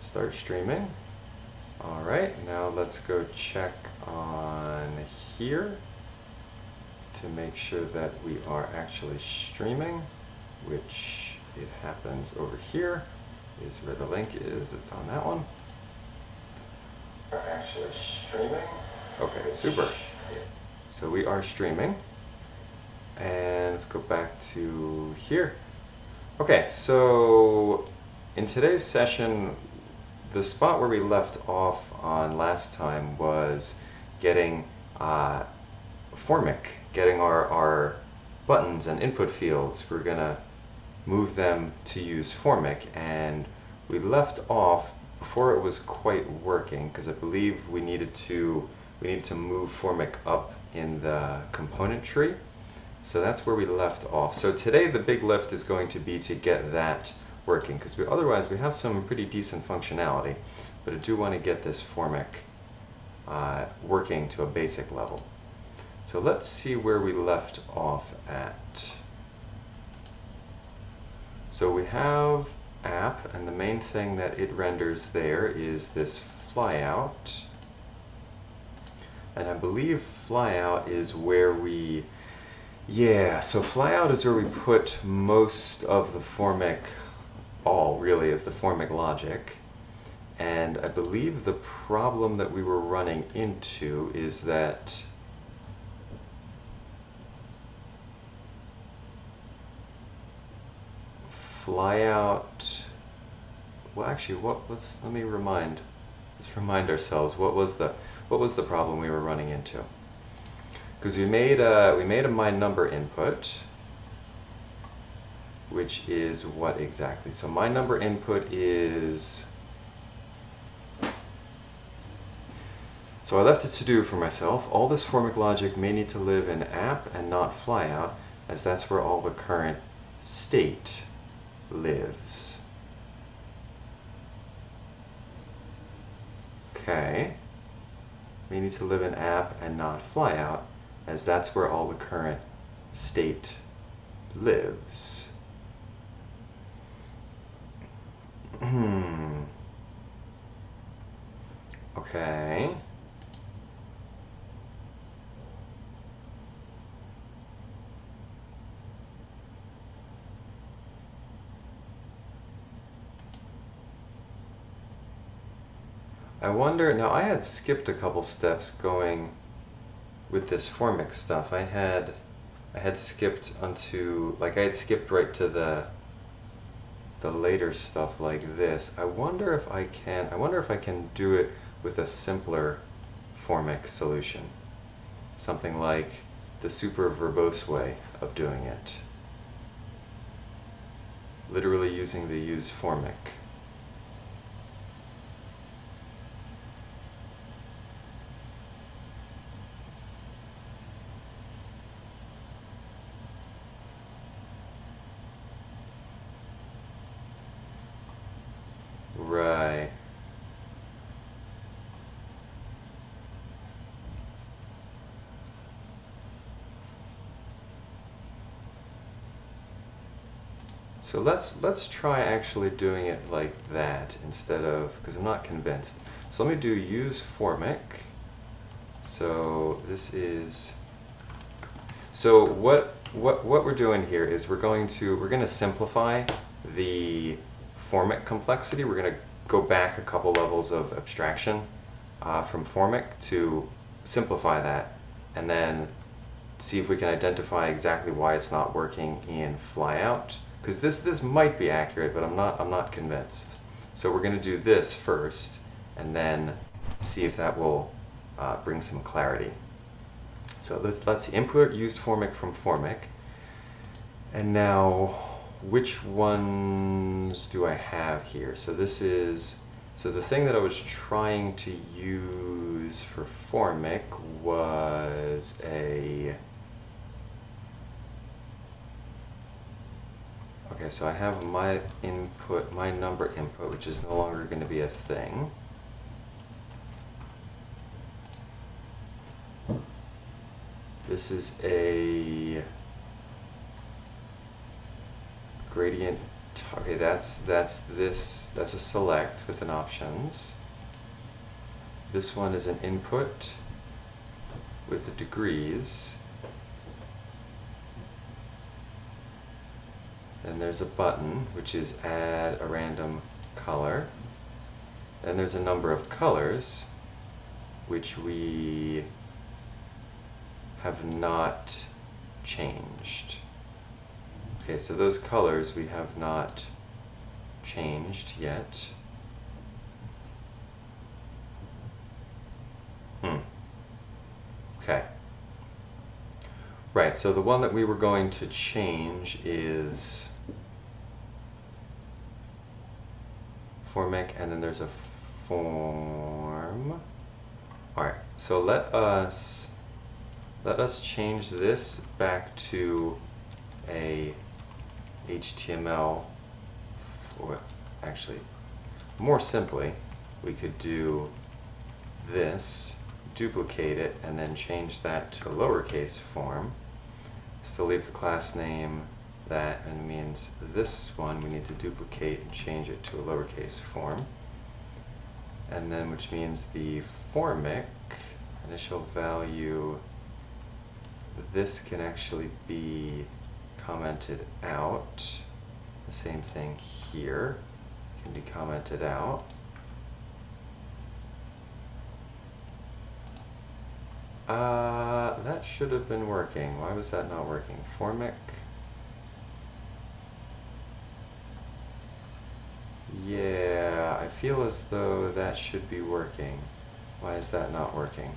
Start streaming. All right, now let's go check on here to make sure that we are actually streaming, which it happens over here is where the link is. It's on that one. We're actually streaming. Okay, super. So we are streaming. And let's go back to here. Okay, so in today's session, the spot where we left off on last time was getting Formic, getting our buttons and input fields. We're gonna move them to use Formic, and we left off before it was quite working because I believe we needed to move Formic up in the component tree. So that's where we left off. So today the big lift is going to be to get that working, because otherwise we have some pretty decent functionality, but I do want to get this Formic working to a basic level. So let's see where we left off at. So we have app, and the main thing that it renders there is this flyout. And I believe flyout is where we, so flyout is where we put most of the Formic, all really of the Formic logic. And I believe the problem that we were running into is that flyout, well actually let's remind ourselves what was the problem we were running into. Because we made a my number input, which is what exactly? So my number input is, so I left it to do for myself. All this Formic logic may need to live in app and not flyout, as that's where all the current state lives. Okay. We need to live in app and not flyout, as that's where all the current state lives. Okay. I wonder, now I had skipped a couple steps going with this Formic stuff. I had skipped onto, like I had skipped right to the later stuff like this. I wonder if I can do it with a simpler Formic solution. Something like the super verbose way of doing it. Literally using the use Formic. Right. So let's try actually doing it like that instead of, because I'm not convinced. So let me do use Formic. So this is, so what we're doing here is we're going to simplify the Formic complexity. We're going to go back a couple levels of abstraction from Formic to simplify that, and then see if we can identify exactly why it's not working in flyout. Because this might be accurate, but I'm not convinced. So we're going to do this first, and then see if that will bring some clarity. So let's input used Formic from Formic, and now which ones do I have here? So this is, so the thing that I was trying to use for Formic was a, okay, so I have my input, my number input, which is no longer going to be a thing. This is a gradient Okay, that's a select with an options. This one is an input with the degrees. Then there's a button, which is add a random color. Then there's a number of colors, which we have not changed. Okay, so those colors we have not changed yet. Okay. Right, so the one that we were going to change is formic, and then there's a form. Alright, so let us change this back to a HTML, or actually, more simply, we could do this, duplicate it, and then change that to a lowercase form. Still leave the class name that, and means this one we need to duplicate and change it to a lowercase form. And then, which means the formic initial value, this can actually be commented out. The same thing here can be commented out. That should have been working. Why was that not working? Formic. Yeah, I feel as though that should be working. Why is that not working?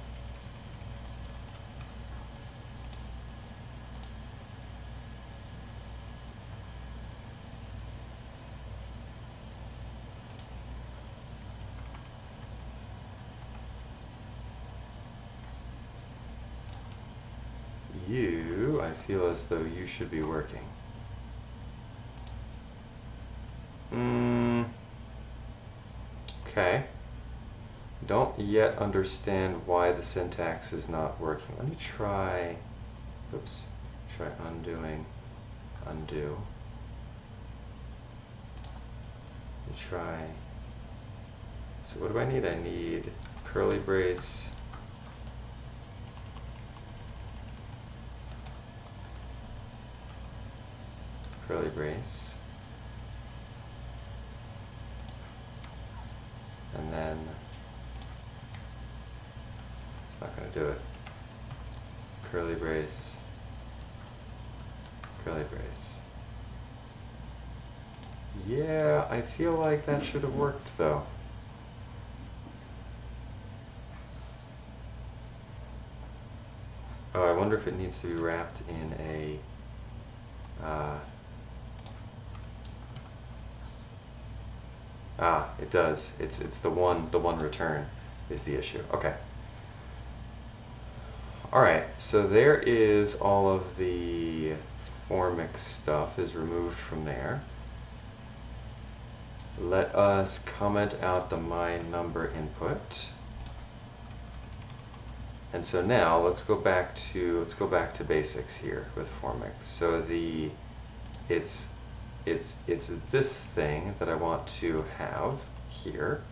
I feel as though you should be working. Okay. Don't yet understand why the syntax is not working. Let me try, oops, try undoing, undo. Let me try, so what do I need? I need curly brace, curly brace, and then it's not going to do it. Curly brace, curly brace. Yeah, I feel like that should have worked though. Oh, I wonder if it needs to be wrapped in a it does. It's the one return is the issue. Okay. All right. So there is all of the formic stuff is removed from there. Let us comment out the my number input. And so now let's go back to basics here with formic. So it's this thing that I want to have here.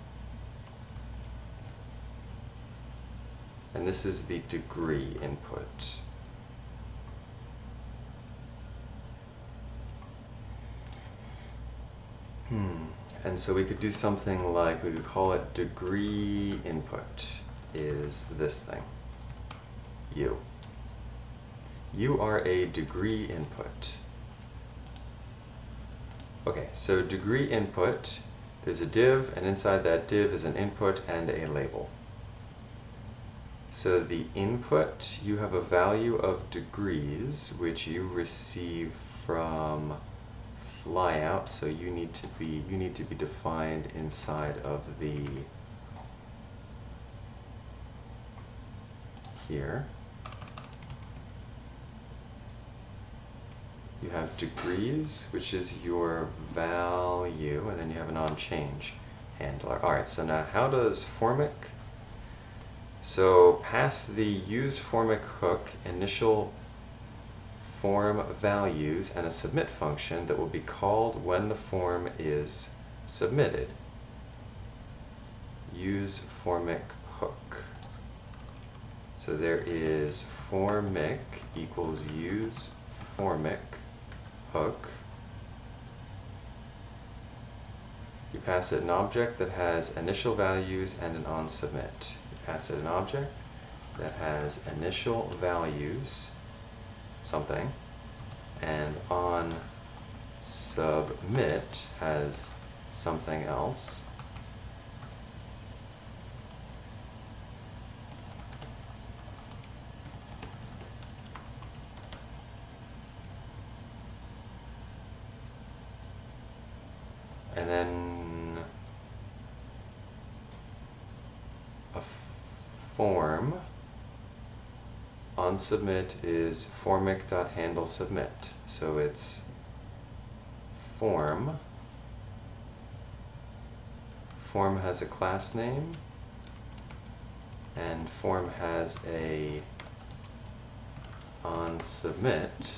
And this is the degree input. And so we could do something like, we could call it degree input is this thing. You. You are a degree input. Okay, so degree input, there's a div, and inside that div is an input and a label. So the input, you have a value of degrees, which you receive from flyout, so you need to be defined inside of the here. You have degrees, which is your value, and then you have an onChange handler. All right, so now how does formic? So pass the use formic hook initial form values and a submit function that will be called when the form is submitted. Use formic hook. So there is formic equals use formic hook. You pass it an object that has initial values and an onSubmit. You pass it an object that has initial values, something, and onSubmit has something else. And then a form onSubmit is formic.handleSubmit. So it's form. Form has a class name, and form has a onSubmit,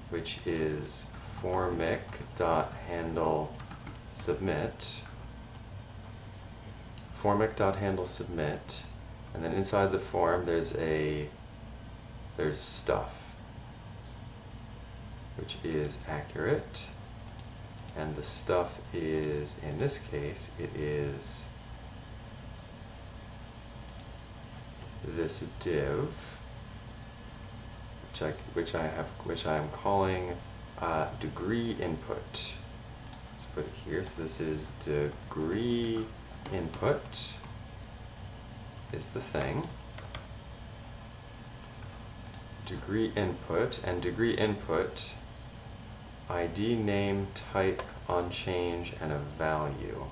which is formic.handleSubmit. Formic.handleSubmit, and then inside the form there's stuff, which is accurate, and the stuff is, in this case, it is this div, which I'm calling degree input. Let's put it here. So this is degree input is the thing. Degree input, and degree input ID, name, type, onChange, and a value.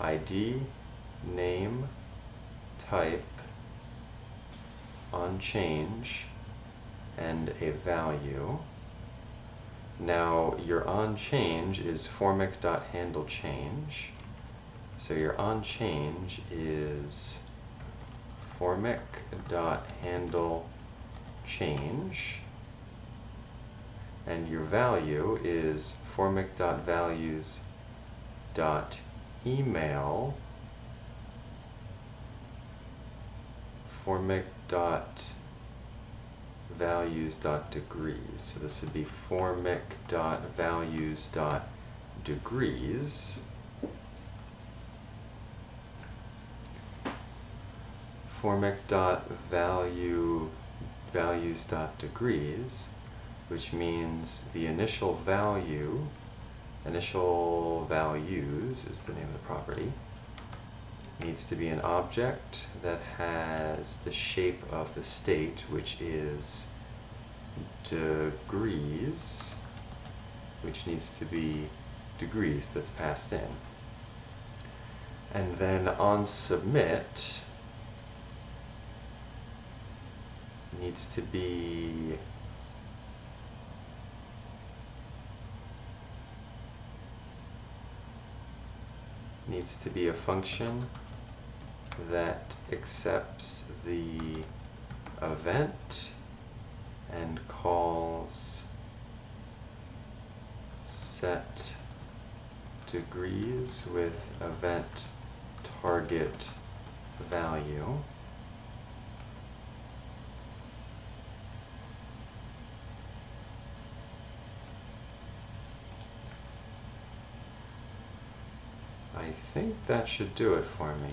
ID, name, type, onChange, and a value. Now your onChange is formic.handleChange. So your onChange is formic.handleChange, and your value is formic.values.email formic.values.degrees. So this would be formic.values.degrees. Formic.values.degrees, which means the initial value, initial values is the name of the property, needs to be an object that has the shape of the state, which is degrees, which needs to be degrees that's passed in. And then onSubmit needs to be a function that accepts the event and calls set degrees with event target value. I think that should do it for me.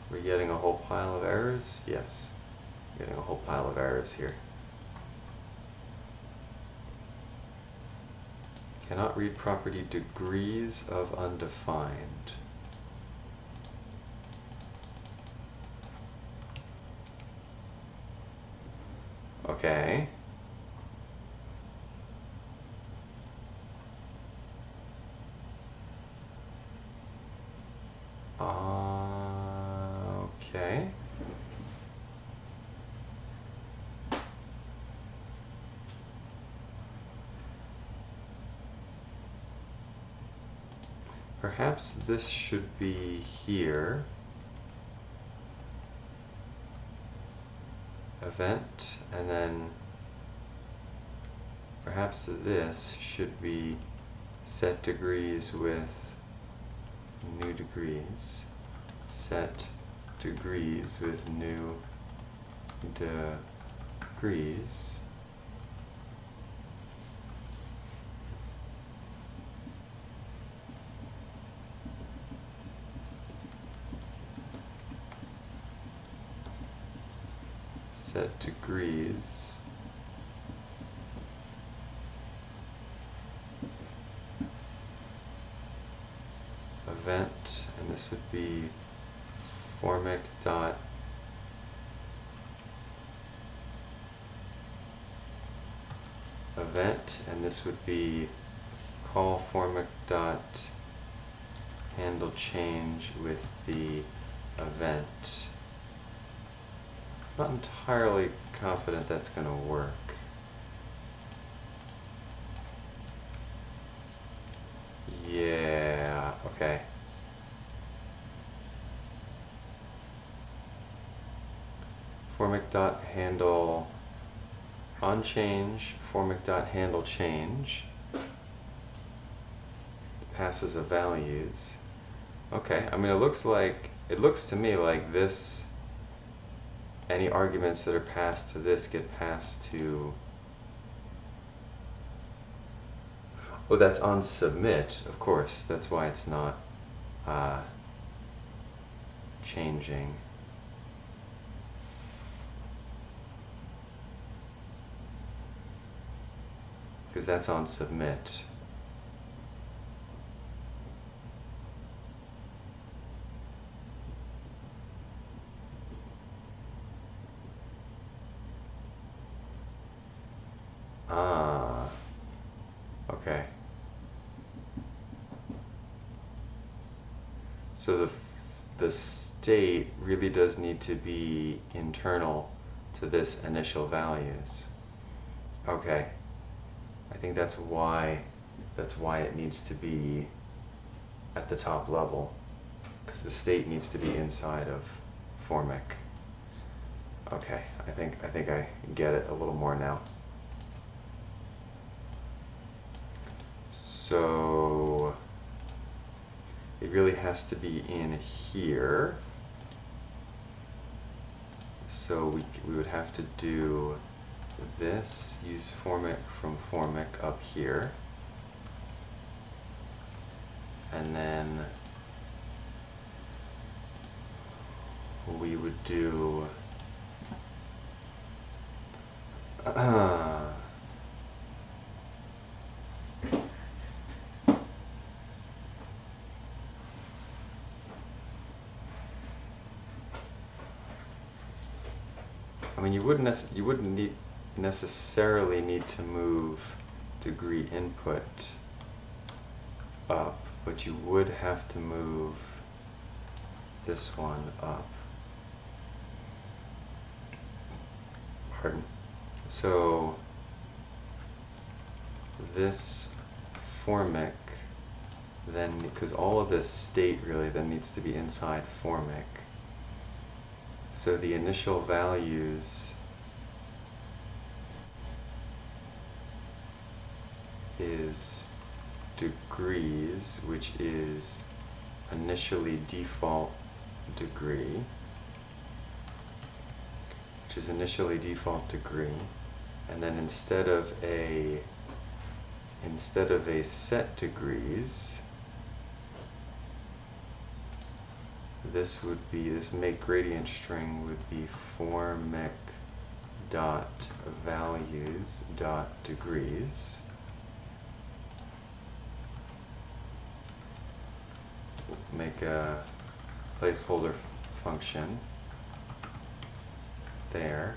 We're getting a whole pile of errors? Yes, getting a whole pile of errors here. Cannot read property degrees of undefined. Okay. Okay. Perhaps this should be here. Event, and then perhaps this should be set degrees with new degrees. Set degrees with new degrees. Set degrees event, and this would be formic dot event, and this would be call formic dot handle change with the event. Not entirely confident that's going to work. Yeah, okay. Formic dot handle on change, formic dot handle change passes of values. Okay, I mean it looks to me like this, any arguments that are passed to this get passed to, oh, that's on submit, of course, that's why it's not changing. Because that's on submit. Ah, okay. So the state really does need to be internal to this initial values. Okay. I think that's why it needs to be at the top level, because the state needs to be inside of formic. Okay, I think I get it a little more now. So it really has to be in here. So we would have to do this, use formic from formic up here, and then we would do I mean, you wouldn't necessarily need to move degree input up, but you would have to move this one up. Pardon. So this formic then, because all of this state really then needs to be inside formic. So the initial values is degrees, which is initially default degree, and then instead of a set degrees, this make gradient string would be formic dot values dot degrees. Make a placeholder function there,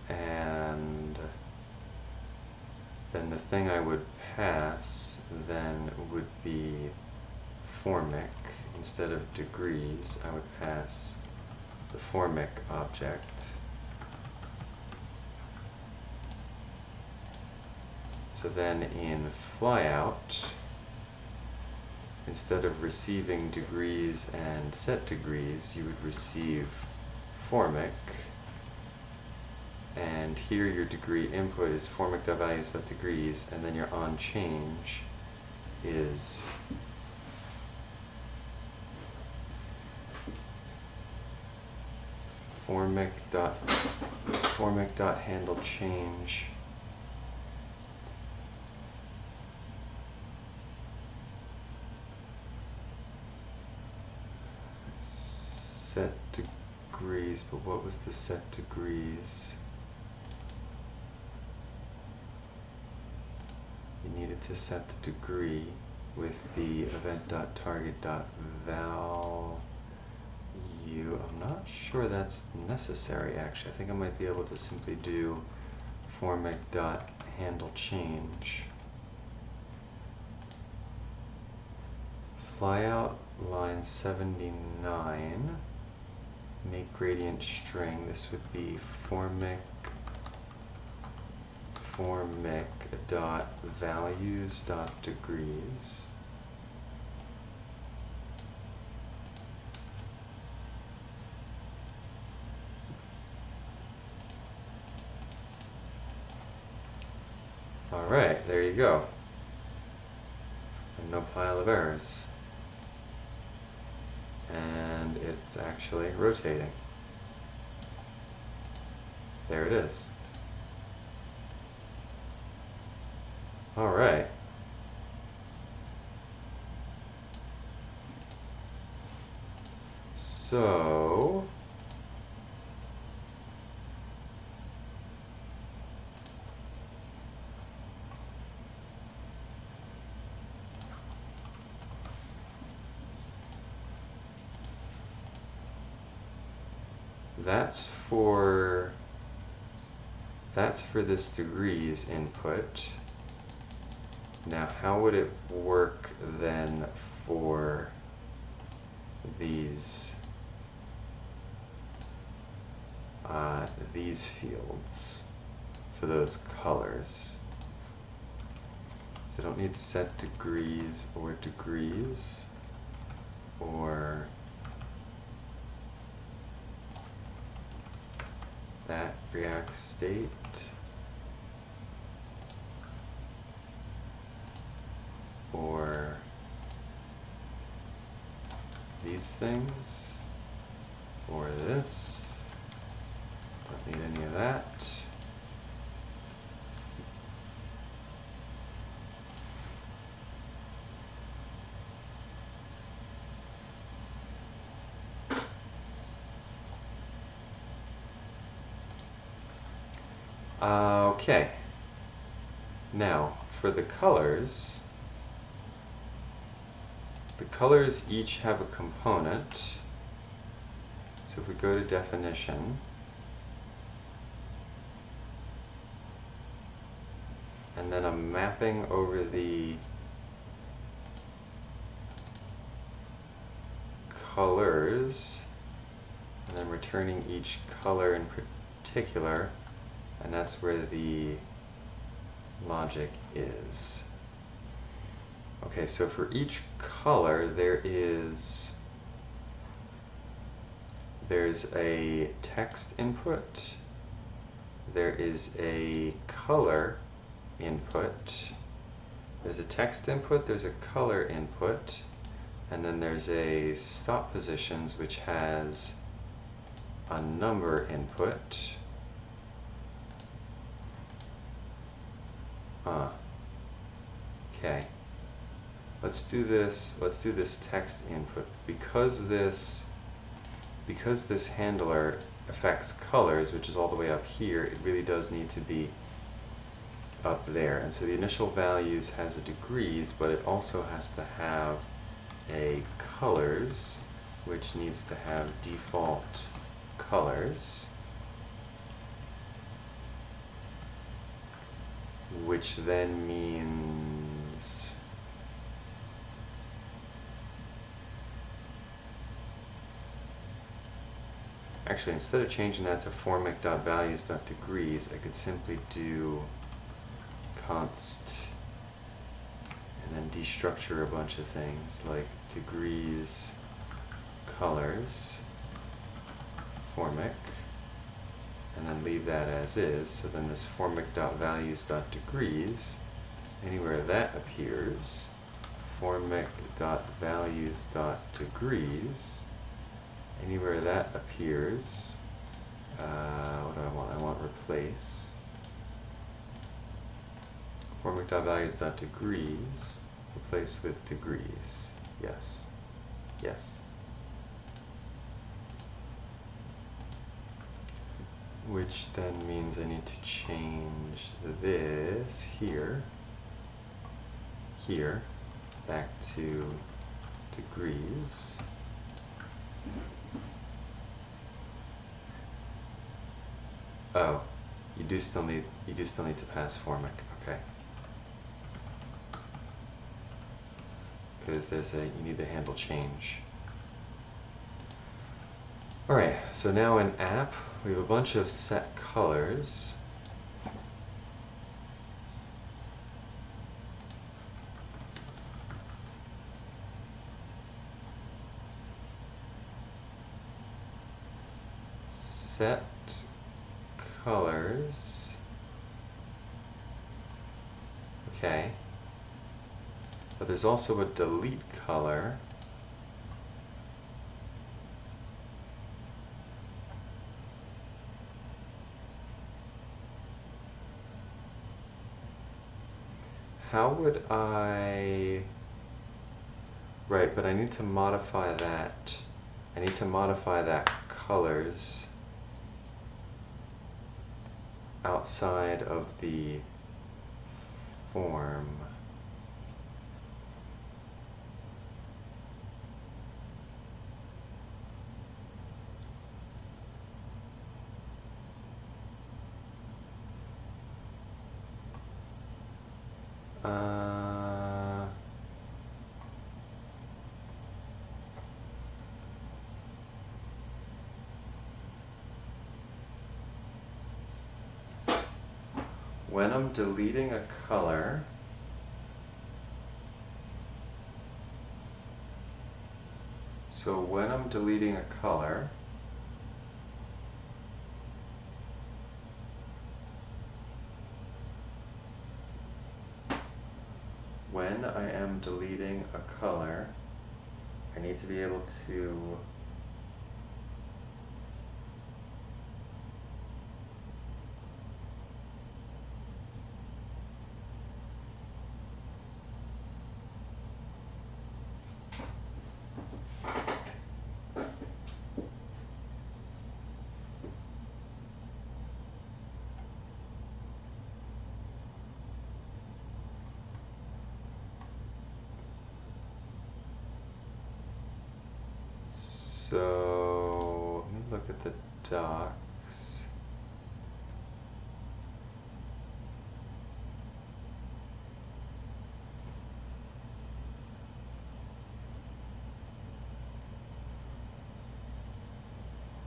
and then the thing I would pass then would be formic. Instead of degrees, I would pass the formic object. So then in flyout, instead of receiving degrees and set degrees, you would receive formic. And here your degree input is formic.value set degrees, and then your on change is formic.handle change set degrees. But what was the set degrees? You needed to set the degree with the event.target.value. I'm not sure that's necessary, actually. I think I might be able to simply do formic.handle change. Flyout line 79, make gradient string. This would be formic dot values dot degrees. All right, there you go. And no pile of errors. And it's actually rotating. There it is. All right. So that's for this degrees input. Now, how would it work then for these fields, for those colors? So I don't need set degrees or degrees, or that React state. Or these things, or this. Don't need any of that. Okay. Now, for the colors each have a component. So if we go to definition, and then I'm mapping over the colors, and then returning each color in particular, and that's where the logic is. Okay, so for each color there's a text input, there is a color input, there's a text input, there's a color input, and then there's a stop positions which has a number input. Okay. Let's do this text input. Because this handler affects colors, which is all the way up here, it really does need to be up there. And so the initial values has a degrees, but it also has to have a colors, which needs to have default colors, which then means actually, instead of changing that to formic.values.degrees, I could simply do const, and then destructure a bunch of things like degrees colors formic, and then leave that as is. So then this formic.values.degrees, anywhere that appears, formic.values.degrees, anywhere that appears, what do I want? I want replace. Formic.values.degrees, replace with degrees. Yes. Yes. Which then means I need to change this here, back to degrees. Oh, you do still need to pass formic, okay. Because you need the handle change. Alright, so now in app, we have a bunch of set colors. Set colors. Okay. But there's also a delete color. How would I... Right, but I need to modify that. I need to modify that colors outside of the form. When I'm deleting a color, so when I'm deleting a color, when I am deleting a color, I need to be able to So, let me look at the docs.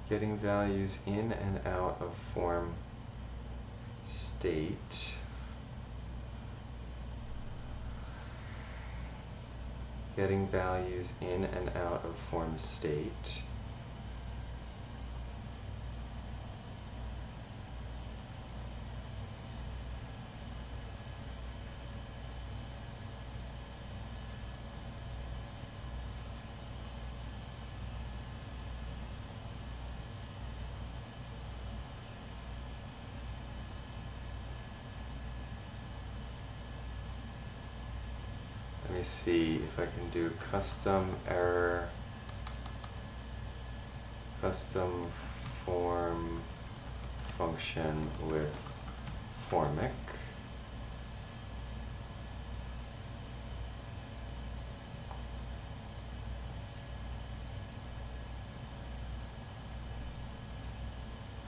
Getting values in and out of form state. Getting values in and out of form state. Let me see if I can do custom error, custom form function with formic.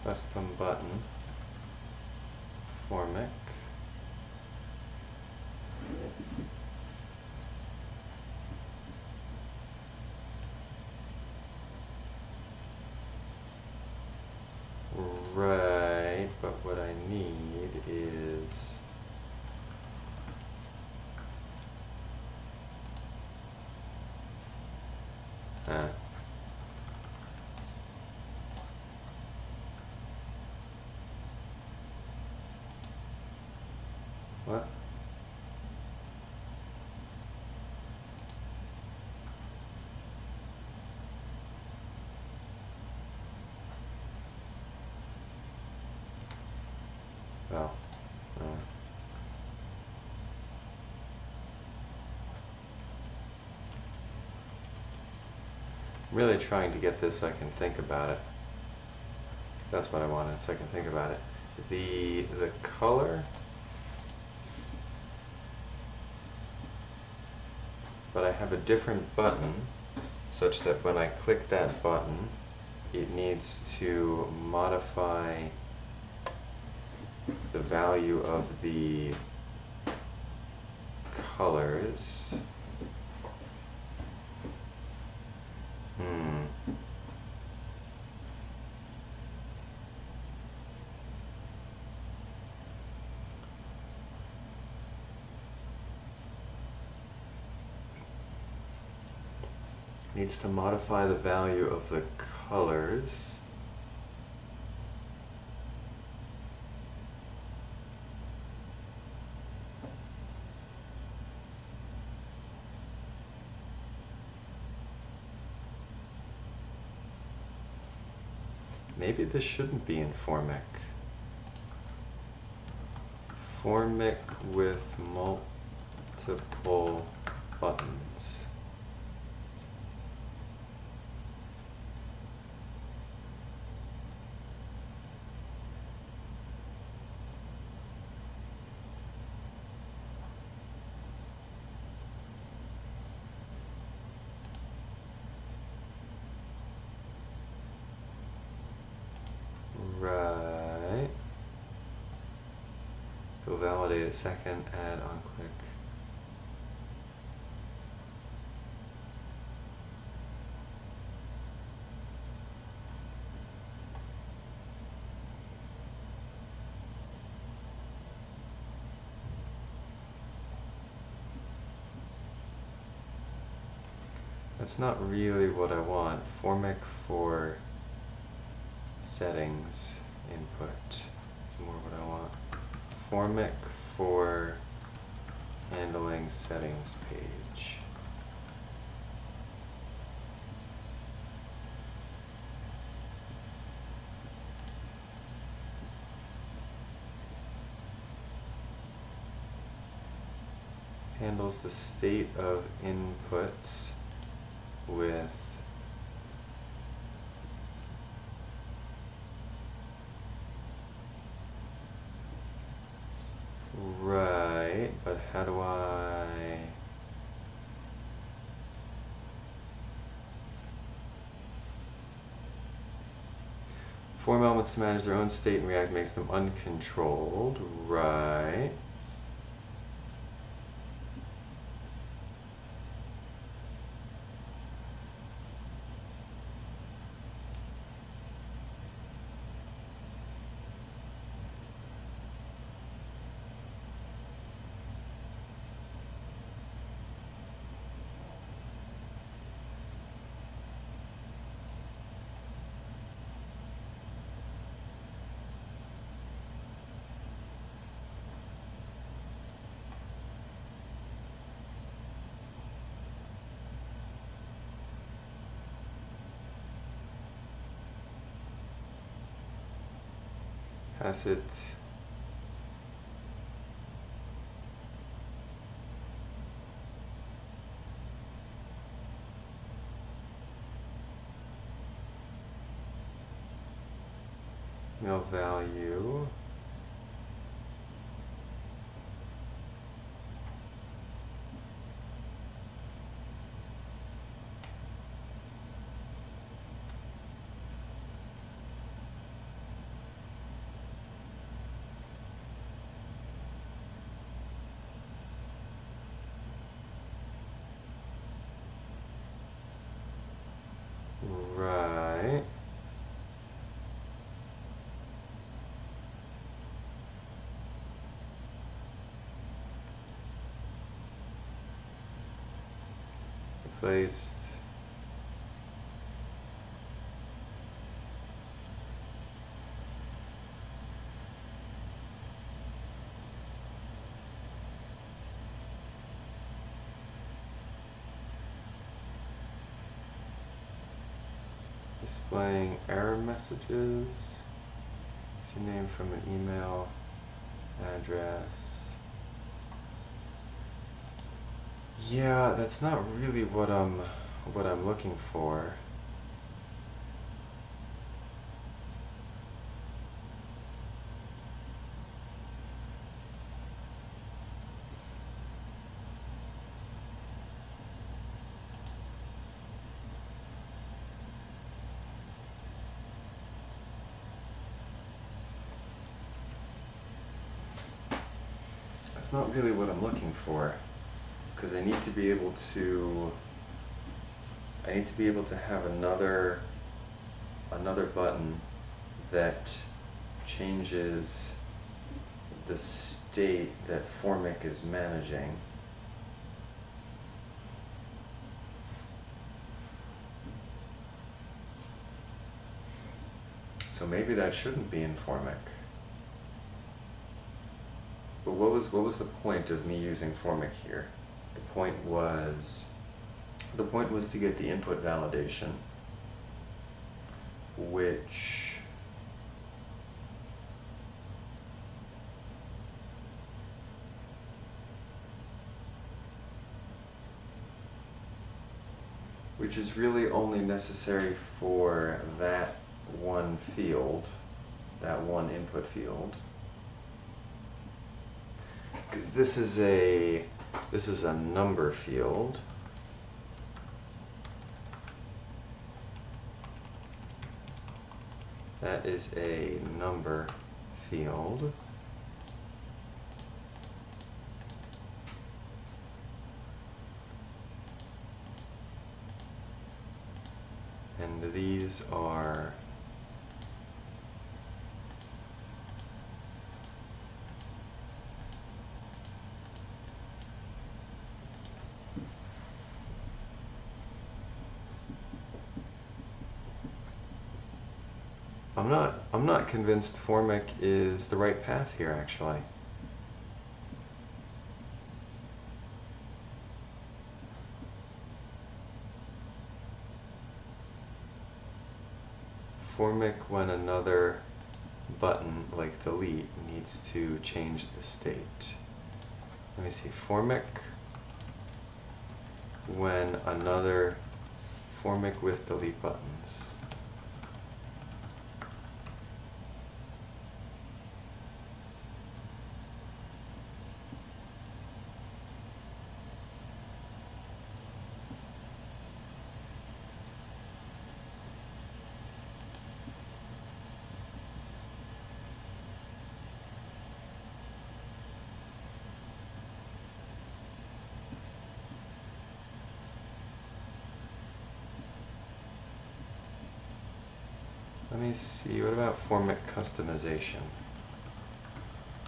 Custom button, formic. Right, but what I need is Ah. What? Oh. I'm really trying to get this so I can think about it. That's what I wanted, so I can think about it. The color, but I have a different button such that when I click that button, it needs to modify the value of the colors. Needs to modify the value of the colors. Maybe this shouldn't be in Formic. Formic with multiple buttons. Right. Go validate a second, add on click. That's not really what I want. Formic for settings input. That's more what I want. Formic for handling settings page. Handles the state of inputs with right, but how do I form elements to manage their own state and React makes them uncontrolled, right? Has it no value? Right. Replaced Displaying error messages. It's your name from an email address. Yeah, that's not really what I'm looking for. That's not really what I'm looking for, because I need to be able to have another button that changes the state that Formic is managing. So maybe that shouldn't be in Formic. But what was the point of me using Formic here? The point was to get the input validation, which is really only necessary for that one field, that one input field. Because this is a number field. That is a number field. And these are I'm not convinced Formic is the right path here, actually. Formic, when another button like delete needs to change the state. Let me see, Formic when another Formic with delete buttons. Let me see, what about Formic customization?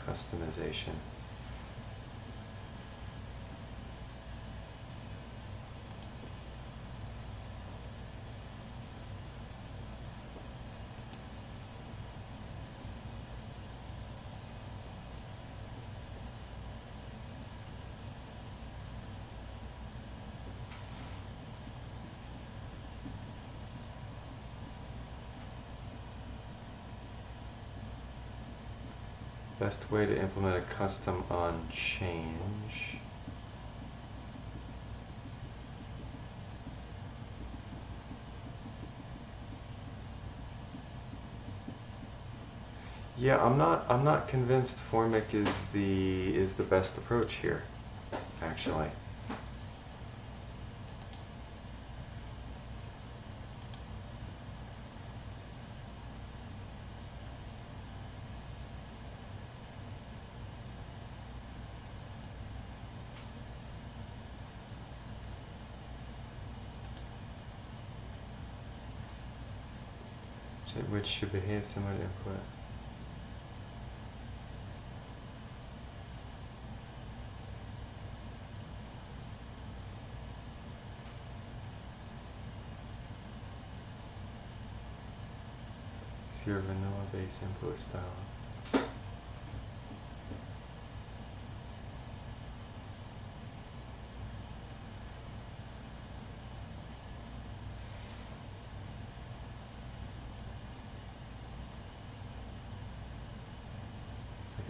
Customization. Best way to implement a custom on change. Yeah, I'm not convinced Formic is the best approach here, actually. Which should behave similar to input. It's your vanilla base input style.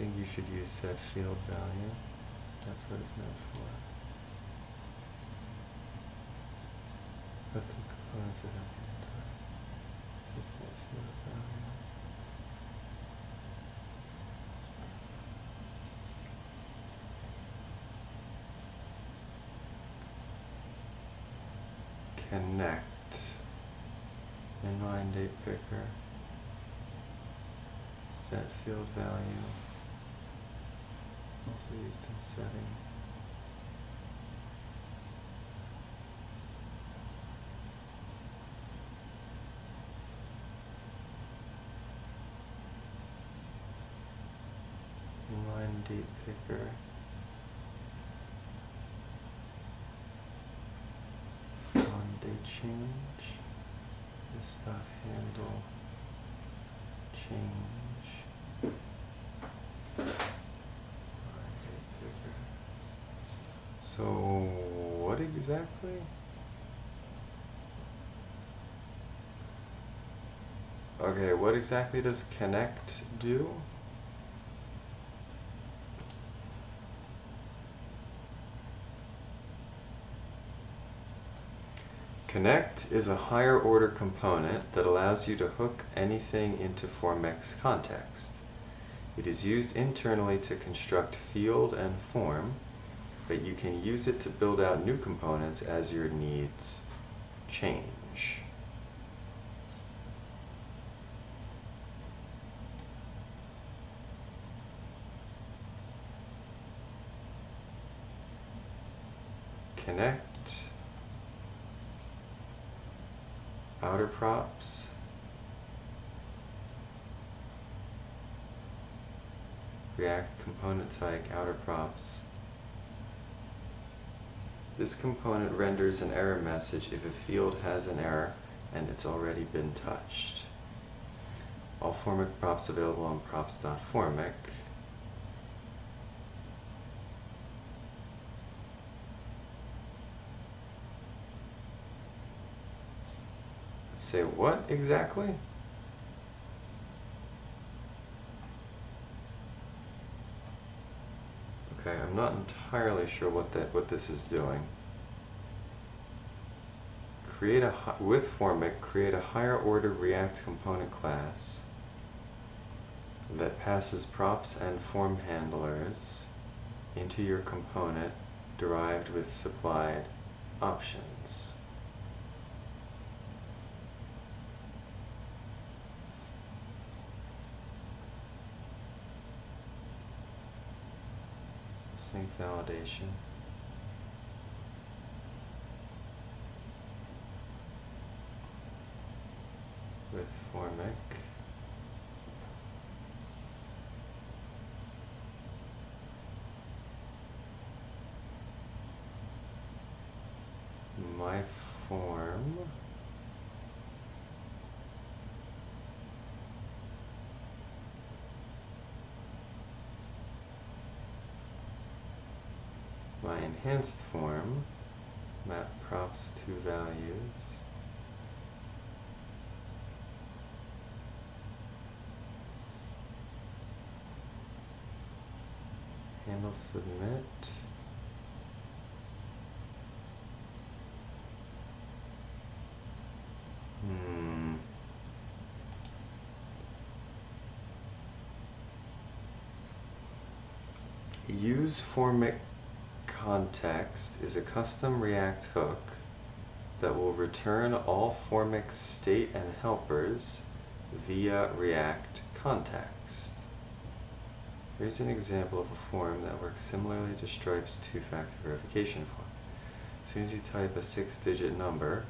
think you should use set field value. That's what it's meant for. Custom components that have been set field value. Connect inline date picker, set field value, also used in setting. Inline date picker. Date change, this dot handle change, date picker. So what exactly? Okay, what exactly does connect do? Connect is a higher order component that allows you to hook anything into FormX context. It is used internally to construct field and form, but you can use it to build out new components as your needs change. Connect, outer props, React component type outer props. This component renders an error message if a field has an error and it's already been touched. All Formic props available on props.formic. Say what exactly? Okay, I'm not entirely sure what this is doing. With Formic, create a higher order React component class that passes props and form handlers into your component derived with supplied options. Sync validation. With Formic. My form. My enhanced form, map props to values. Handle submit. Use Formic context is a custom React hook that will return all Formic state and helpers via React context. Here's an example of a form that works similarly to Stripe's two-factor verification form. As soon as you type a 6-digit number,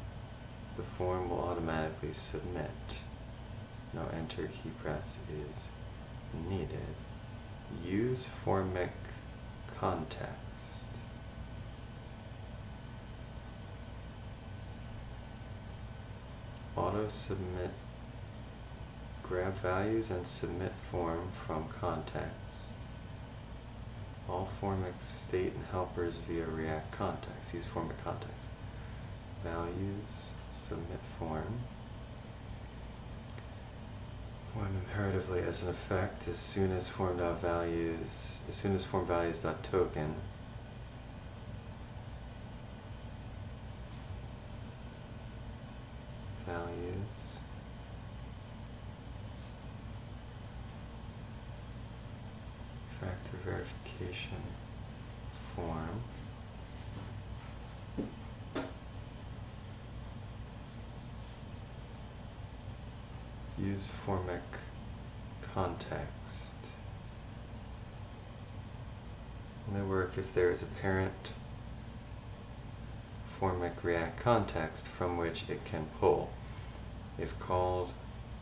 the form will automatically submit. No enter key press is needed. Use Formic context. Auto submit. Grab values and submit form from context. All Formic state and helpers via React context. Use Formic context. Values, submit form. Form imperatively as an effect as soon as form values dot token values factor verification form use formic context. Only work if there is a parent formic react context from which it can pull. If called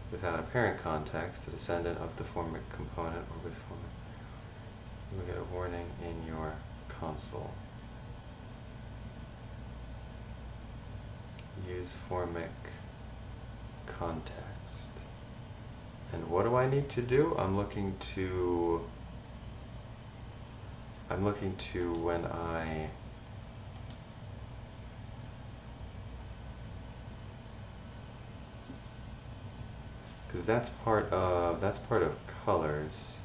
without a parent context, a descendant of the formic component, or with formic, you will get a warning in your console. Use formic context. And what do I need to do? I'm looking to when because that's part of colors.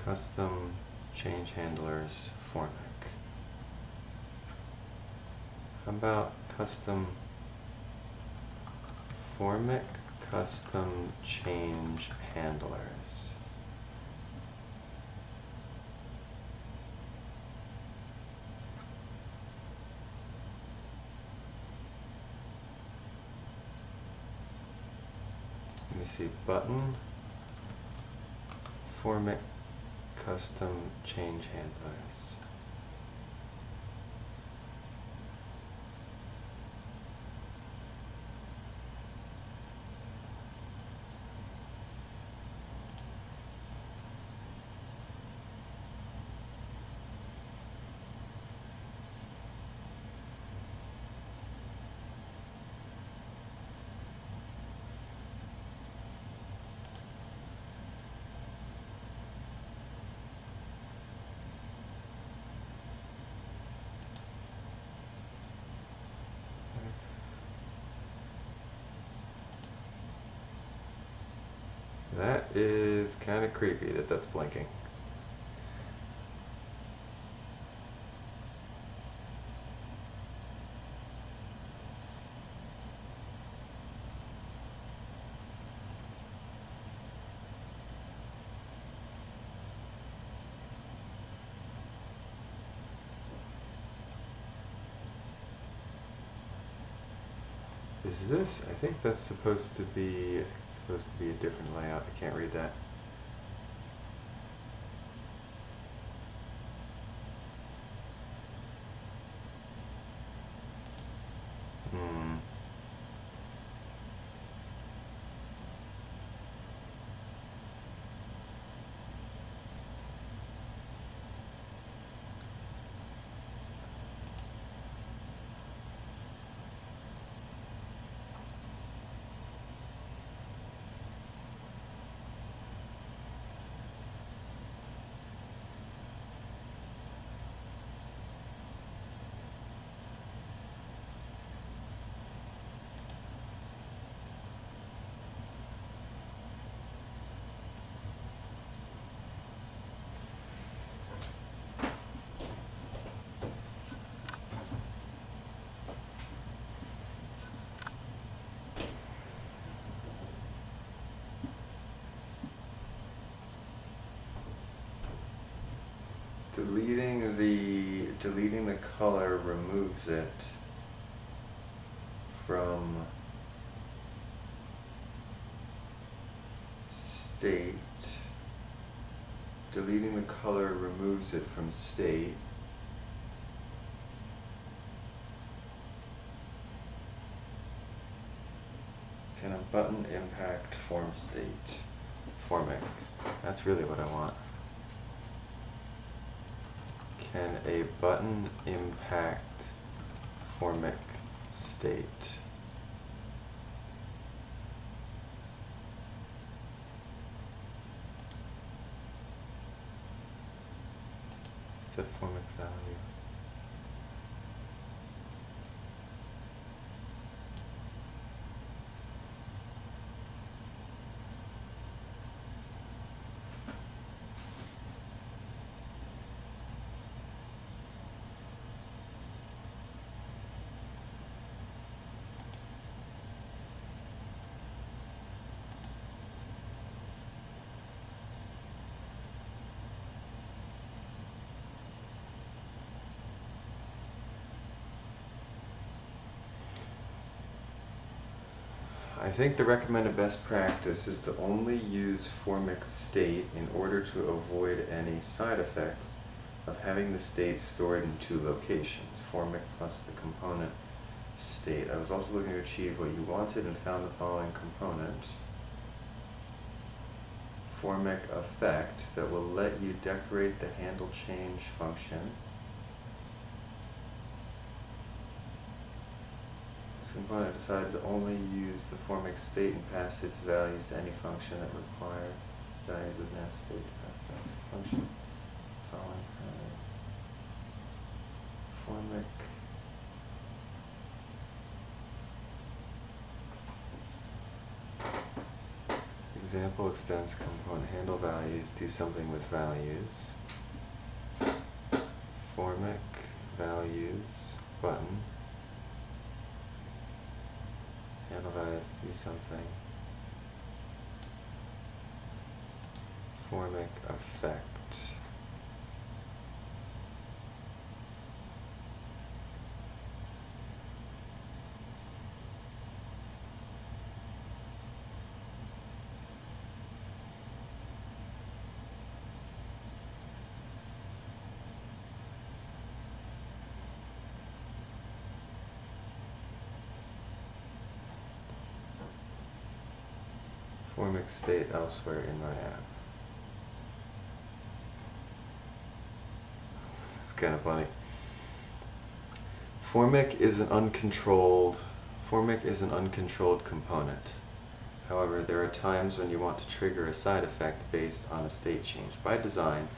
Custom change handlers formic. How about custom formic custom change handlers? Let me see, button formic custom change handlers. That is kind of creepy that that's blinking. Is this? I think that's supposed to be. It's supposed to be a different layout. I can't read that. Deleting the color removes it from state. Deleting the color removes it from state. Can a button impact form state? Formic. That's really what I want. Can a button impact formic state? the formic value? I think the recommended best practice is to only use formic state in order to avoid any side effects of having the state stored in two locations, formic plus the component state. I was also looking to achieve what you wanted and found the following component, formic effect, that will let you decorate the handle change function. This component decided to only use the formic state and pass its values to any function that require values within that state to pass the values to function. Following formic example extends component handle values, do something with values. Formic values button. Handle values, do something. Formic effect. Formic state elsewhere in my app. It's kind of funny. Formic is an uncontrolled component. However, there are times when you want to trigger a side effect based on a state change. By design,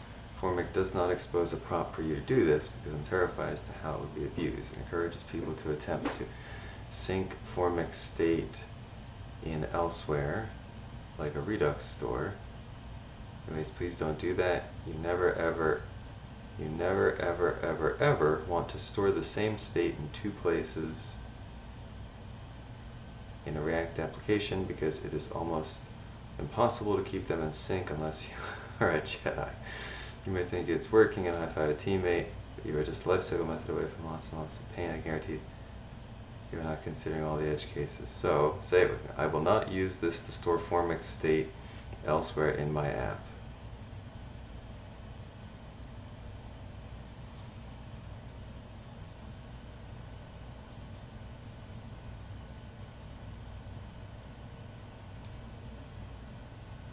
formic does not expose a prompt for you to do this because I'm terrified as to how it would be abused. It encourages people to attempt to sync formic state in elsewhere, like a Redux store. Anyways, please don't do that. You never ever want to store the same state in two places in a React application because it is almost impossible to keep them in sync unless you are a Jedi. You may think it's working and high-five a teammate, but you are just a lifecycle method away from lots and lots of pain. I guarantee you are not considering all the edge cases. So, say it with me. I will not use this to store formic state elsewhere in my app.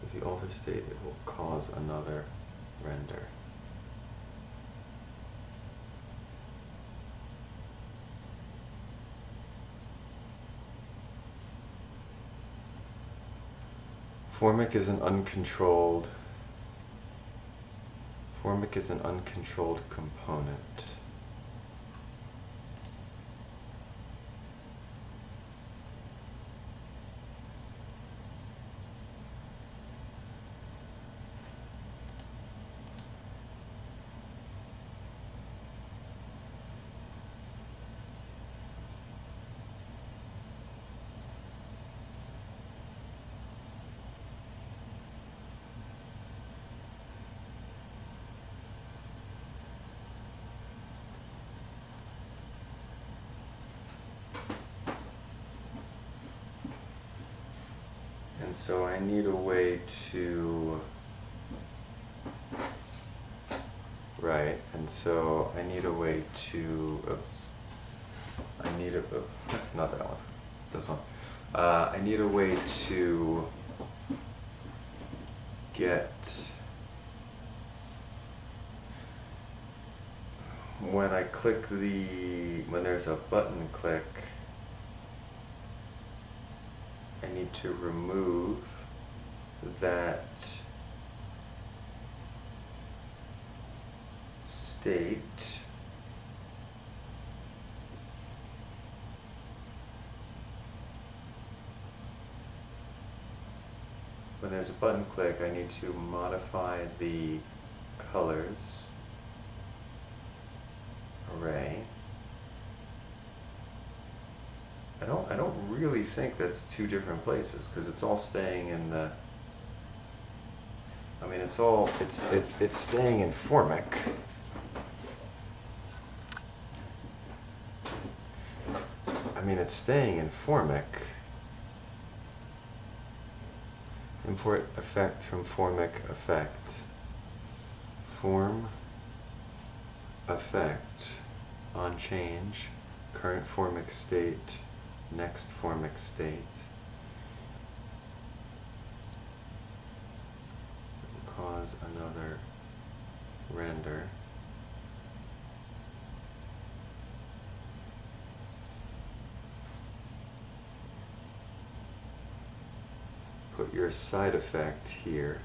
If you alter state, it will cause another render. Formic is an uncontrolled component. And so I need a way to, right, and so I need a way to, oops, I need a, not that one, this one. I need a way to get, when I click when there's a button click, I need to remove that state when there's a button click, I need to modify the colors array. I don't really think that's two different places because it's all staying in the. I mean, it's staying in Formic. I mean, it's staying in Formic. Import effect from Formic effect. Form effect on change, current Formic state, next Formic state. Cause another render. Put your side effect here.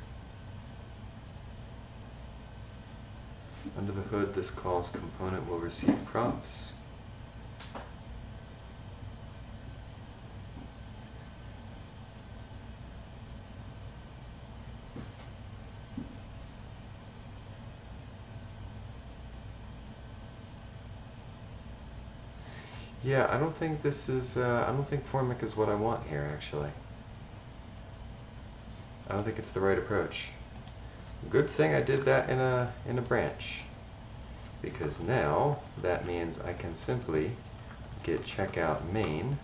Under the hood, this calls component will receive props. Yeah, I don't think this is, I don't think Formic is what I want here, actually. I don't think it's the right approach. Good thing I did that in a branch, because now that means I can simply get checkout main,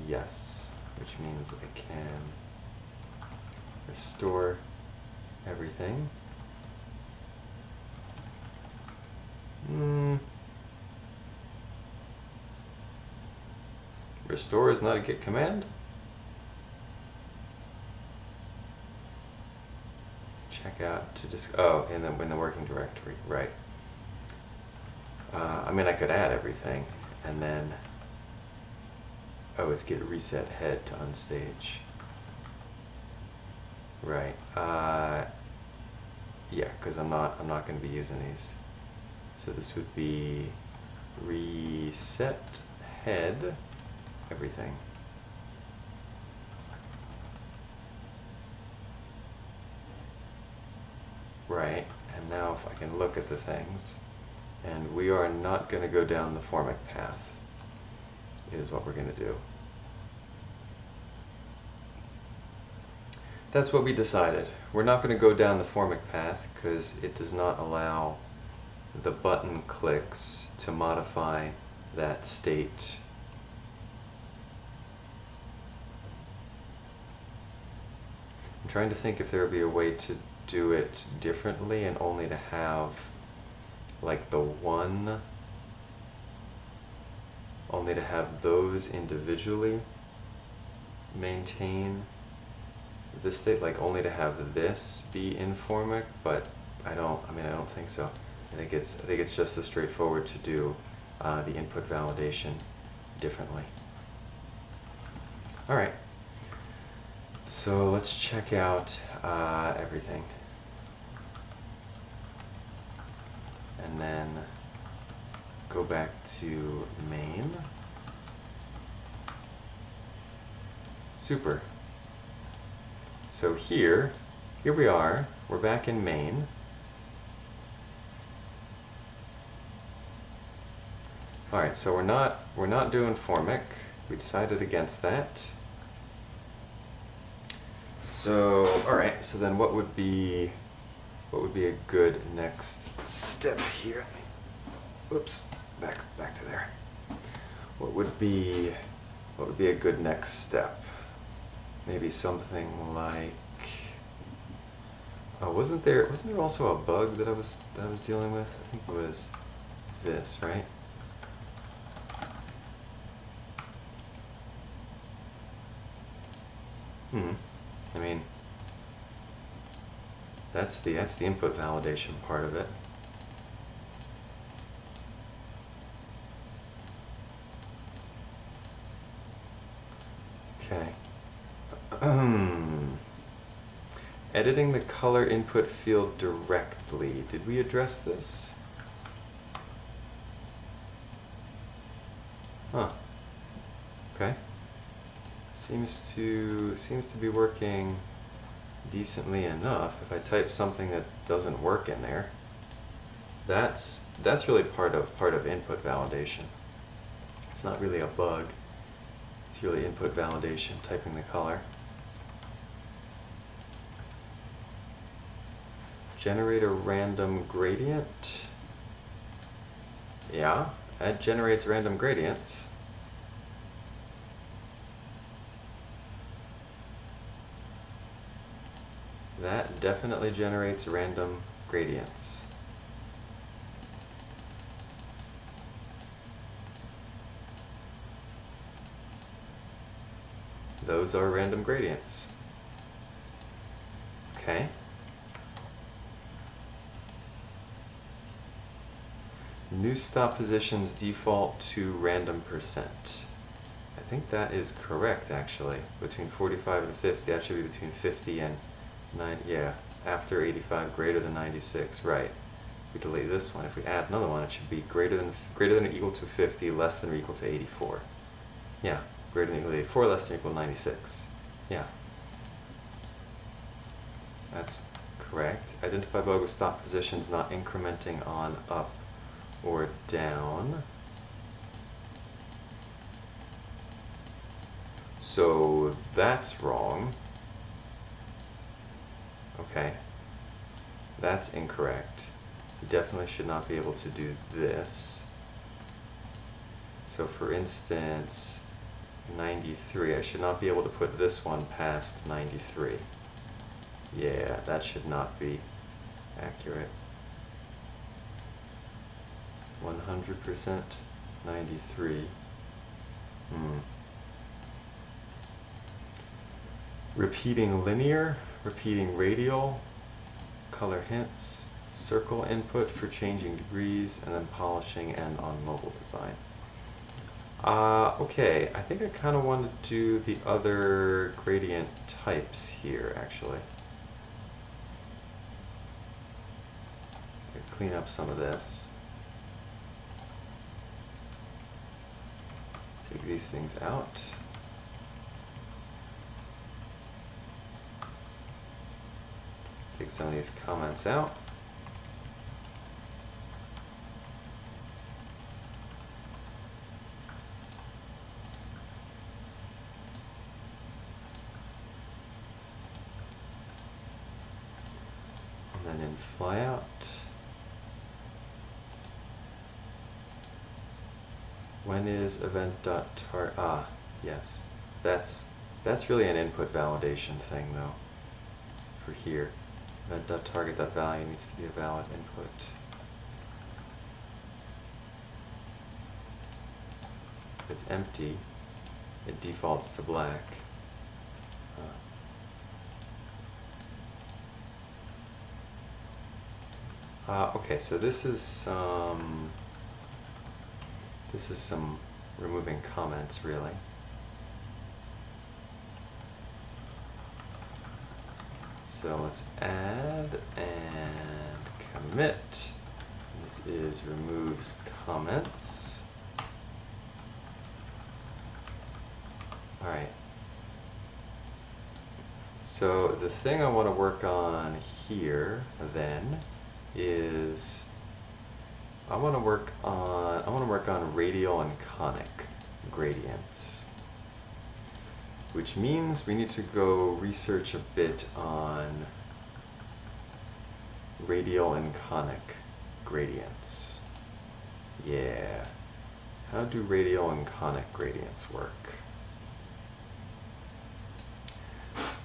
yes, which means I can restore everything. Restore is not a git command. Check out to just, oh, and then in the working directory, right. I mean, I could add everything and then, oh, it's git reset head to unstage. Right. Yeah, because I'm not going to be using these. So this would be reset head everything. Right, and now if I can look at the things, and we are not going to go down the Formic path, is what we're going to do. That's what we decided. We're not going to go down the Formic path because it does not allow the button clicks to modify that state. I'm trying to think if there would be a way to do it differently and only to have like the one, only to have those individually maintain this state, like only to have this be in Formic, but I don't think so. I think it's just as straightforward to do the input validation differently. All right. So let's check out everything. And then go back to main. Super. So here we are. We're back in main. All right, so we're not doing Formic. We decided against that. So, all right, so then what would be a good next step here? Oops, back to there. What would be a good next step? Maybe something like, oh, wasn't there also a bug that I was dealing with? I think it was this, right? I mean, that's the input validation part of it. Okay. Editing the color input field directly. Did we address this? Huh. Okay. Seems to be working decently enough. If I type something that doesn't work in there, that's really part of input validation. It's not really a bug. It's really input validation, typing the color. Generate a random gradient. Yeah, that generates random gradients. That definitely generates random gradients. Those are random gradients. Okay. New stop positions default to random percent. I think that is correct, actually. Between 45 and 50, that should be between 50 and 90, yeah, after 85, greater than 96, right. We delete this one. If we add another one, it should be greater than or equal to 50, less than or equal to 84. Yeah, greater than or equal to 84, less than or equal to 96. Yeah. That's correct. Identify bug with stop positions not incrementing on up or down. So that's wrong. Okay. That's incorrect. You definitely should not be able to do this. So for instance, 93, I should not be able to put this one past 93. Yeah, that should not be accurate. 100%, 93. Repeating linear, repeating radial, color hints, circle input for changing degrees, and then polishing and on mobile design. Okay, I think I kind of want to do the other gradient types here, actually. Clean up some of this. Take these things out. Take some of these comments out. And then in flyout, when is event.tar, yes, that's really an input validation thing though, for here. Event.target.value needs to be a valid input. If it's empty, it defaults to black. Okay, so this is some removing comments, really. So let's add and commit. This is removes comments. All right. So the thing I want to work on here then is I want to work on radial and conic gradients, which means we need to go research a bit on radial and conic gradients. Yeah. How do radial and conic gradients work?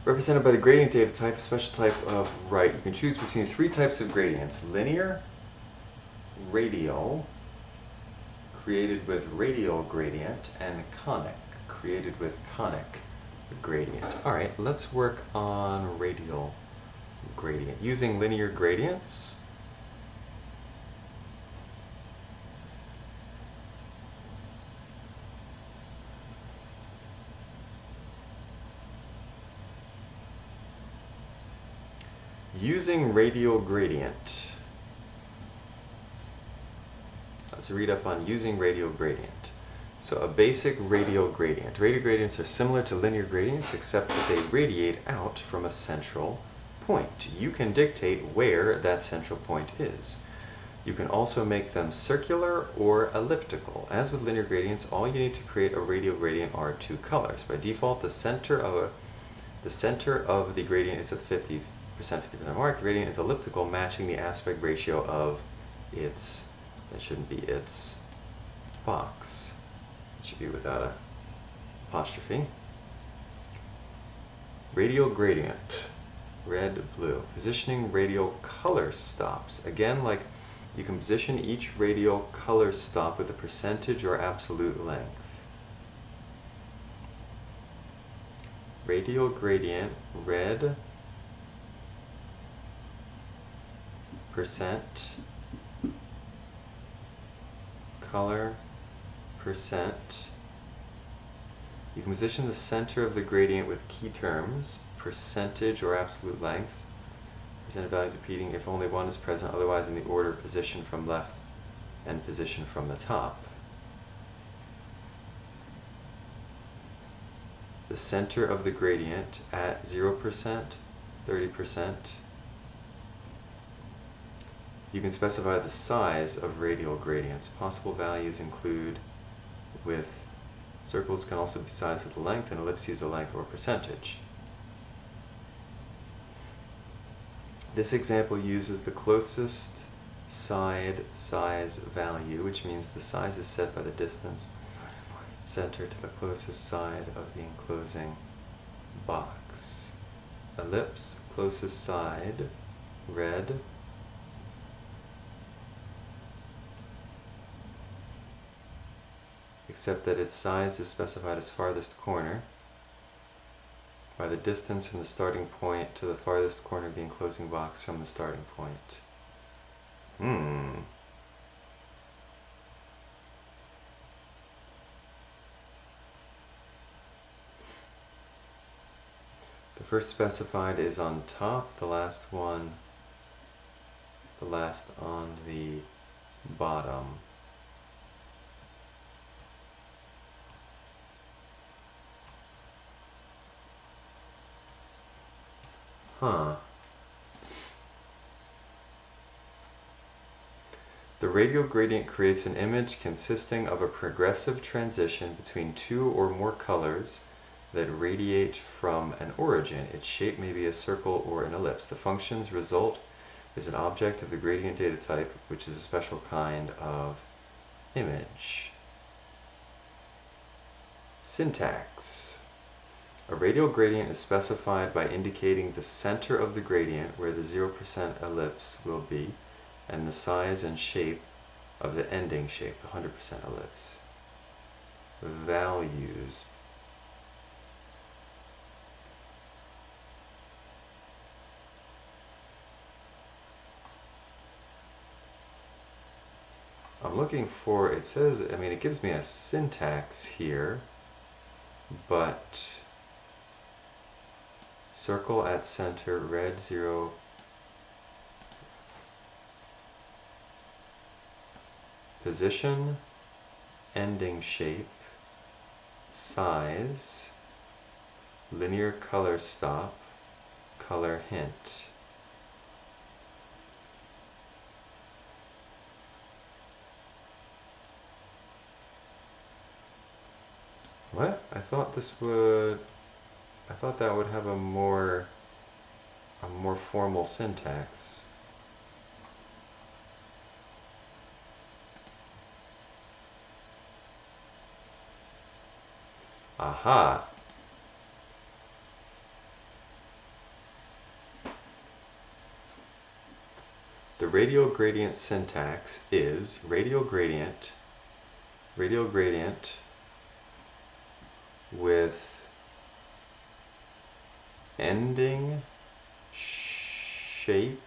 Represented by the gradient data type, a special type of right. You can choose between three types of gradients: linear, radial, created with radial gradient, and conic, created with conic gradient. All right, let's work on radial gradient using linear gradients. Using radial gradient. Let's read up on using radial gradient. So a basic radial gradient. Radial gradients are similar to linear gradients except that they radiate out from a central point. You can dictate where that central point is. You can also make them circular or elliptical. As with linear gradients, all you need to create a radial gradient are two colors. By default, the center of the gradient is at the 50% mark. The gradient is elliptical, matching the aspect ratio of its, that shouldn't be its, box. It should be without a apostrophe. Radial gradient, red, blue. Positioning radial color stops. Again, like, you can position each radial color stop with a percentage or absolute length. Radial gradient, red, percent, color, percent. You can position the center of the gradient with key terms, percentage or absolute lengths. Percent values repeating if only one is present, otherwise in the order of position from left and position from the top. The center of the gradient at 0%, 30%. You can specify the size of radial gradients. Possible values include with circles can also be sized with the length, and ellipses the length or percentage. This example uses the closest side size value, which means the size is set by the distance center to the closest side of the enclosing box. Ellipse, closest side, red. Except that its size is specified as farthest corner by the distance from the starting point to the farthest corner of the enclosing box from the starting point. The first specified is on top, the last one, the last on the bottom. The radial gradient creates an image consisting of a progressive transition between two or more colors that radiate from an origin. Its shape may be a circle or an ellipse. The function's result is an object of the gradient data type, which is a special kind of image. Syntax. A radial gradient is specified by indicating the center of the gradient where the 0% ellipse will be, and the size and shape of the ending shape, the 100% ellipse. Values. I'm looking for, it says, I mean, it gives me a syntax here, but circle at center, red 0, position, ending shape, size, linear color stop, color hint. What? I thought that would have a more formal syntax. Aha! The radial gradient syntax is radial gradient with ending shape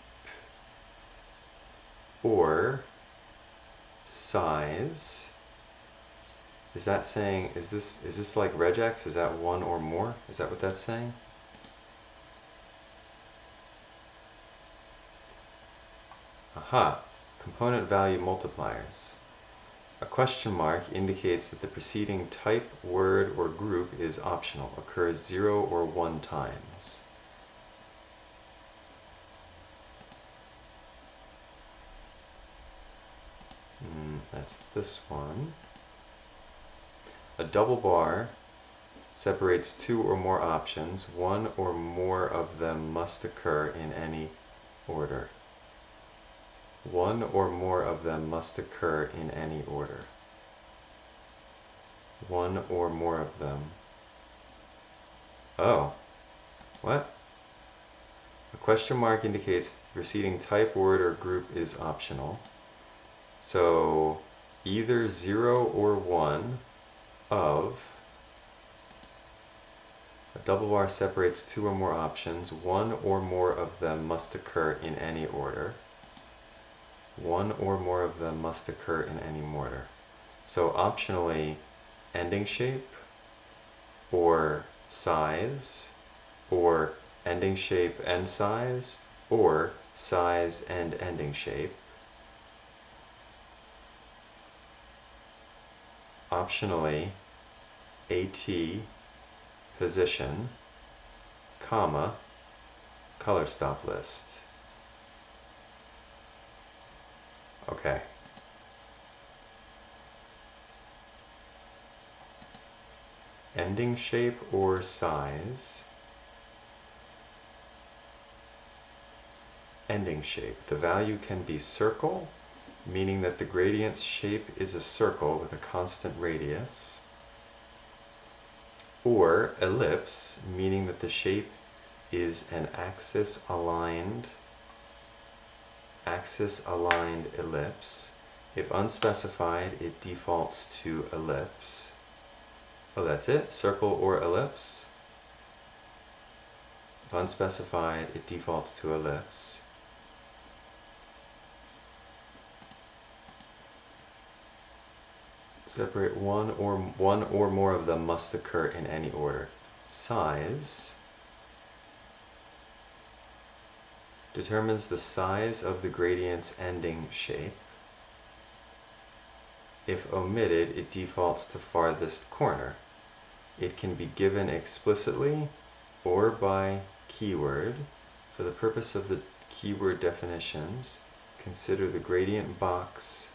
or size. Is that saying, is this like regex? Is that one or more? Is that what that's saying? Aha! Component value multipliers. A question mark indicates that the preceding type, word, or group is optional, occurs 0 or 1 times. That's this one. A double bar separates 2 or more options. 1 or more of them must occur in any order. 1 or more of them must occur in any order. 1 or more of them. Oh, what? A question mark indicates the preceding type, word, or group is optional. So either 0 or 1 of, a double bar separates 2 or more options. 1 or more of them must occur in any order. 1 or more of them must occur in any order. So optionally, ending shape, or size, or ending shape and size, or size and ending shape. Optionally, AT, position, comma, color stop list. Okay. Ending shape or size. Ending shape. The value can be circle, meaning that the gradient's shape is a circle with a constant radius, or ellipse, meaning that the shape is an axis-aligned ellipse. If unspecified, it defaults to ellipse. Oh, that's it? Circle or ellipse? If unspecified, it defaults to ellipse. Separate one or more of them must occur in any order. Size determines the size of the gradient's ending shape. If omitted, it defaults to farthest corner. It can be given explicitly or by keyword. For the purpose of the keyword definitions, consider the gradient box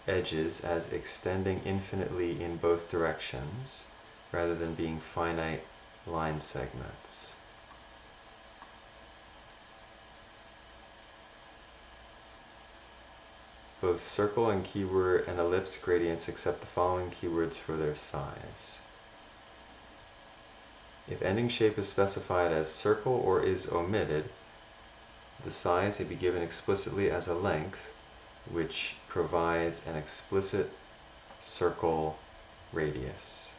edges as extending infinitely in both directions, rather than being finite line segments. Both circle and keyword and ellipse gradients accept the following keywords for their size. If ending shape is specified as circle or is omitted, the size may be given explicitly as a length, which provides an explicit circle radius.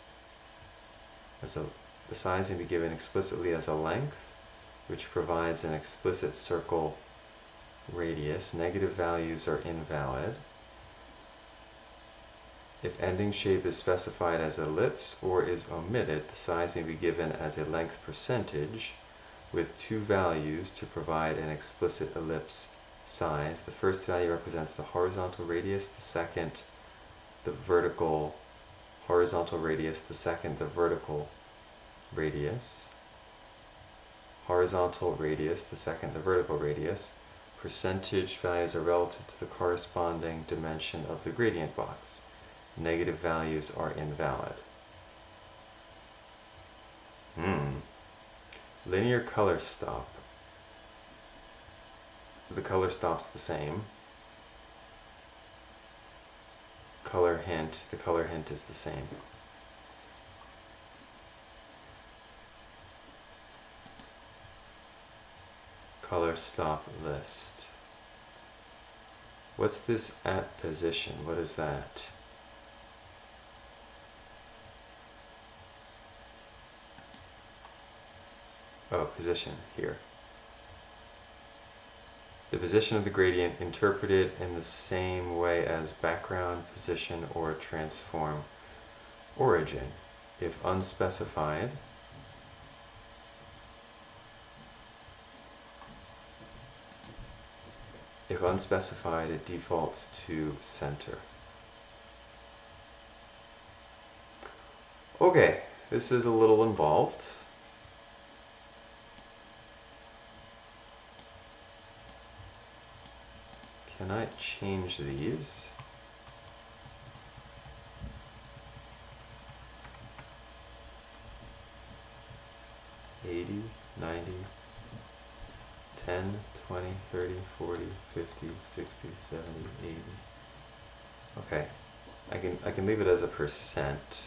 The size may be given explicitly as a length, which provides an explicit circle radius. Negative values are invalid. If ending shape is specified as ellipse or is omitted, the size may be given as a length percentage with 2 values to provide an explicit ellipse size. The first value represents the horizontal radius, the second the vertical horizontal radius, the second the vertical radius. Horizontal radius, the second the vertical radius. Percentage values are relative to the corresponding dimension of the gradient box. Negative values are invalid. Linear color stop. The color stop's the same. Color hint, the color hint is the same. Color stop list. What's this at position? What is that? Oh, position here. The position of the gradient interpreted in the same way as background, position, or transform origin. If unspecified, If unspecified, it defaults to center. Okay, this is a little involved. Can I change these? $80, $90, $10, $20, $30, $40, $50, $60, $70, $80. Okay, I can leave it as a percent.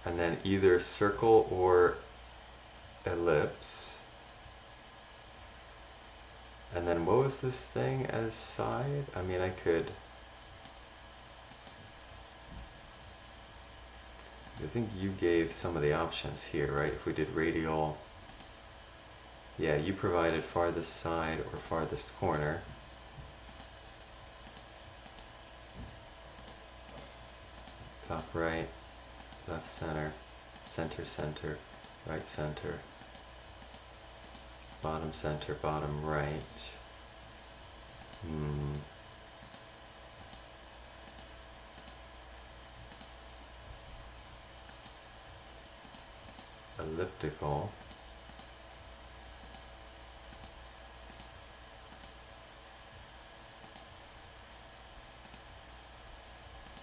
And then either circle or ellipse. And then what was this thing as side? I mean, I could... I think you gave some of the options here, right? If we did radial... Yeah, you provided farthest side or farthest corner. Top right, left center, center center, right center, bottom center, bottom right. Elliptical.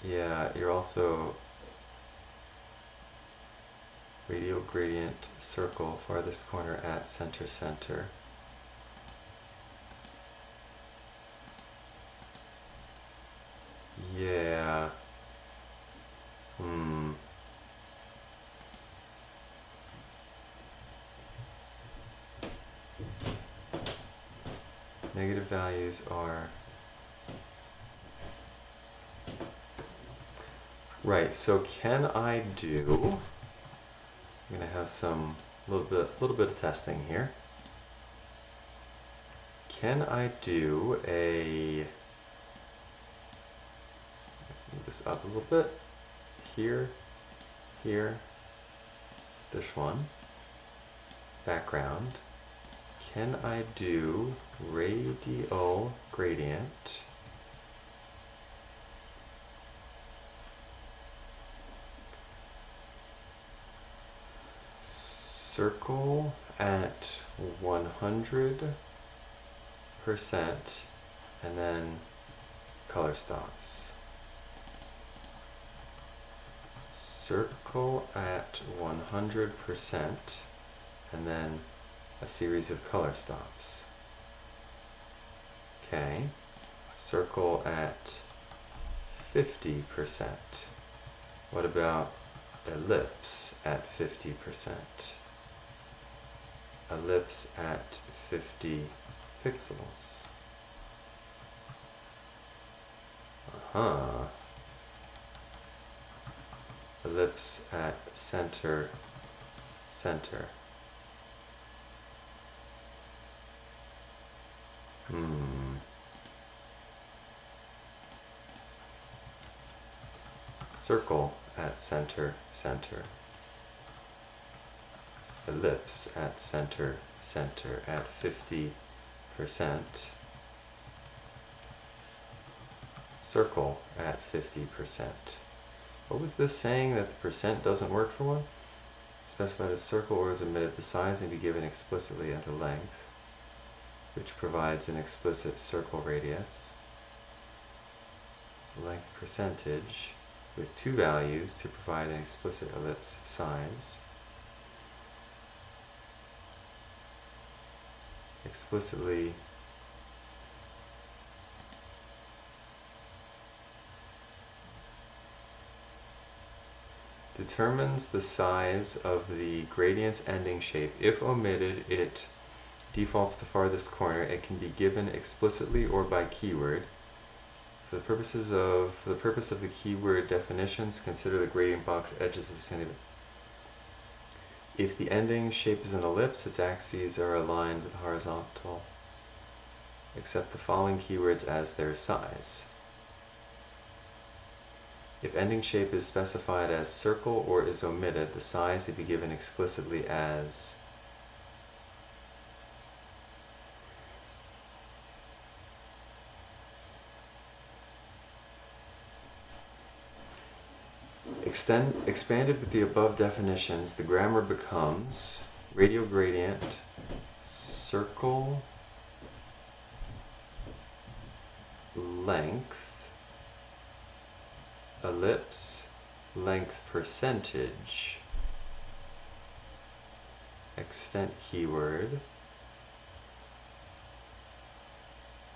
Yeah, you're also radial gradient circle, farthest corner at center center. Yeah. Negative values are... Right, so can I do... I'm going to have some little bit of testing here. Can I do a... Move this up a little bit. Here, here, this one. Background. Can I do radial gradient? Circle at 100%, and then color stops. Circle at 100%, and then a series of color stops. Okay, circle at 50%. What about ellipse at 50%? Ellipse at 50 pixels. Ellipse at center, center. Circle at center, center. Ellipse at center, center at 50%. Circle at 50%. What was this saying that the percent doesn't work for one? Specified as circle or is omitted. The size may be given explicitly as a length, which provides an explicit circle radius. The length percentage with two values to provide an explicit ellipse size. Explicitly determines the size of the gradient's ending shape. If omitted, it defaults to farthest corner. It can be given explicitly or by keyword. For the purpose of the keyword definitions, consider the gradient box edges of the sentiment. If the ending shape is an ellipse, its axes are aligned with horizontal. Accept the following keywords as their size. If ending shape is specified as circle or is omitted, the size should be given explicitly as expanded with the above definitions, the grammar becomes radial gradient, circle length, ellipse length percentage, extent keyword,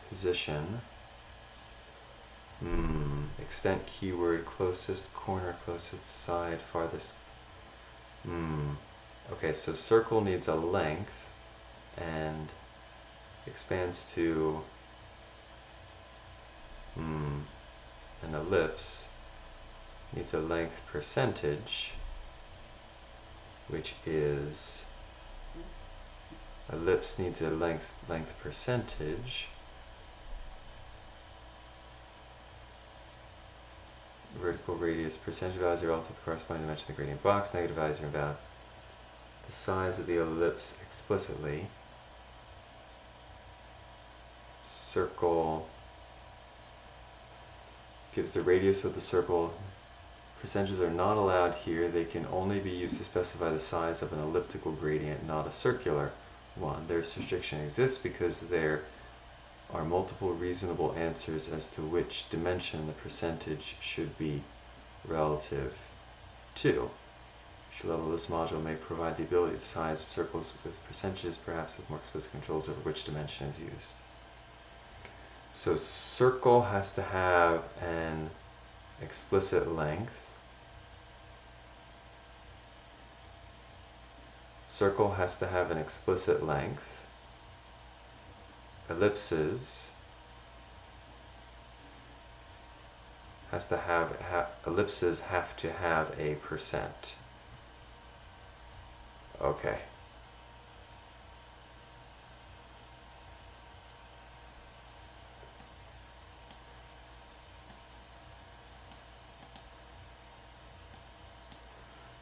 position, extent keyword, closest corner, closest side, farthest, okay, so circle needs a length and expands to an ellipse needs a length percentage, which is ellipse needs a length percentage, vertical radius percentage values are relative to the corresponding dimension of the gradient box, negative values are invalid. The size of the ellipse explicitly, circle gives the radius of the circle. Percentages are not allowed here. They can only be used to specify the size of an elliptical gradient, not a circular one. This restriction exists because there are multiple reasonable answers as to which dimension the percentage should be relative to. Each level of this module may provide the ability to size circles with percentages, perhaps with more explicit controls over which dimension is used. So circle has to have an explicit length. Circle has to have an explicit length. Ellipses has to have, ellipses have to have a percent. Okay.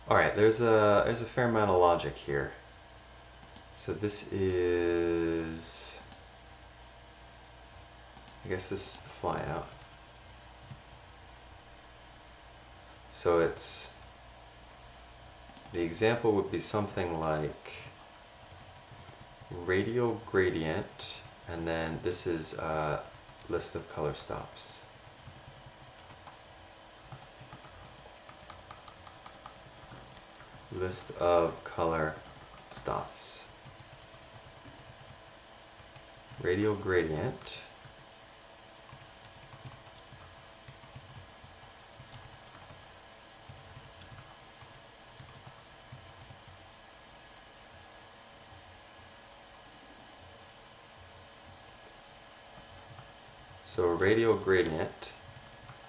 Alright, there's a fair amount of logic here. So this is, I guess this is the flyout. So it's, the example would be something like radial gradient, and then this is a list of color stops. List of color stops. Radial gradient. So radial gradient,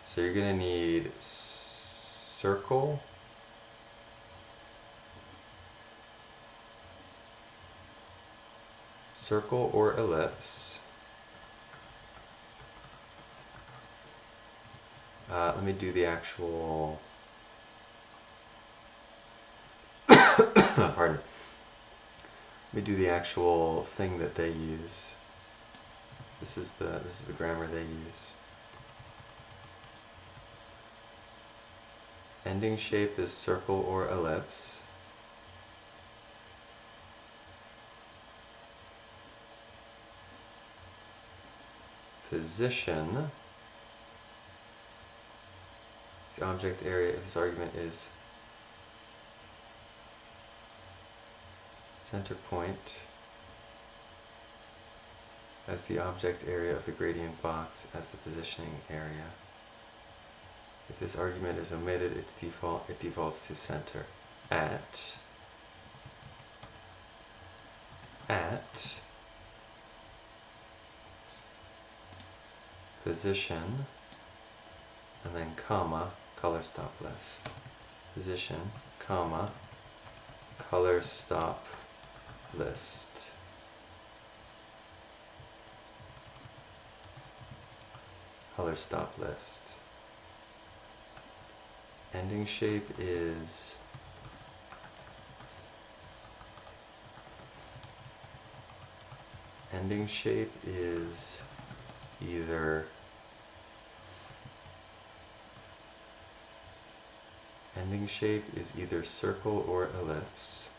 so you're going to need circle, circle or ellipse. Let me do the actual, pardon, let me do the actual thing that they use. This is the grammar they use. Ending shape is circle or ellipse. Position is the object area if this argument is center point as the object area of the gradient box as the positioning area. If this argument is omitted, it defaults to center. At position, and then comma, color stop list. Position, comma, color stop list. Color stop list. ending shape is either circle or ellipse.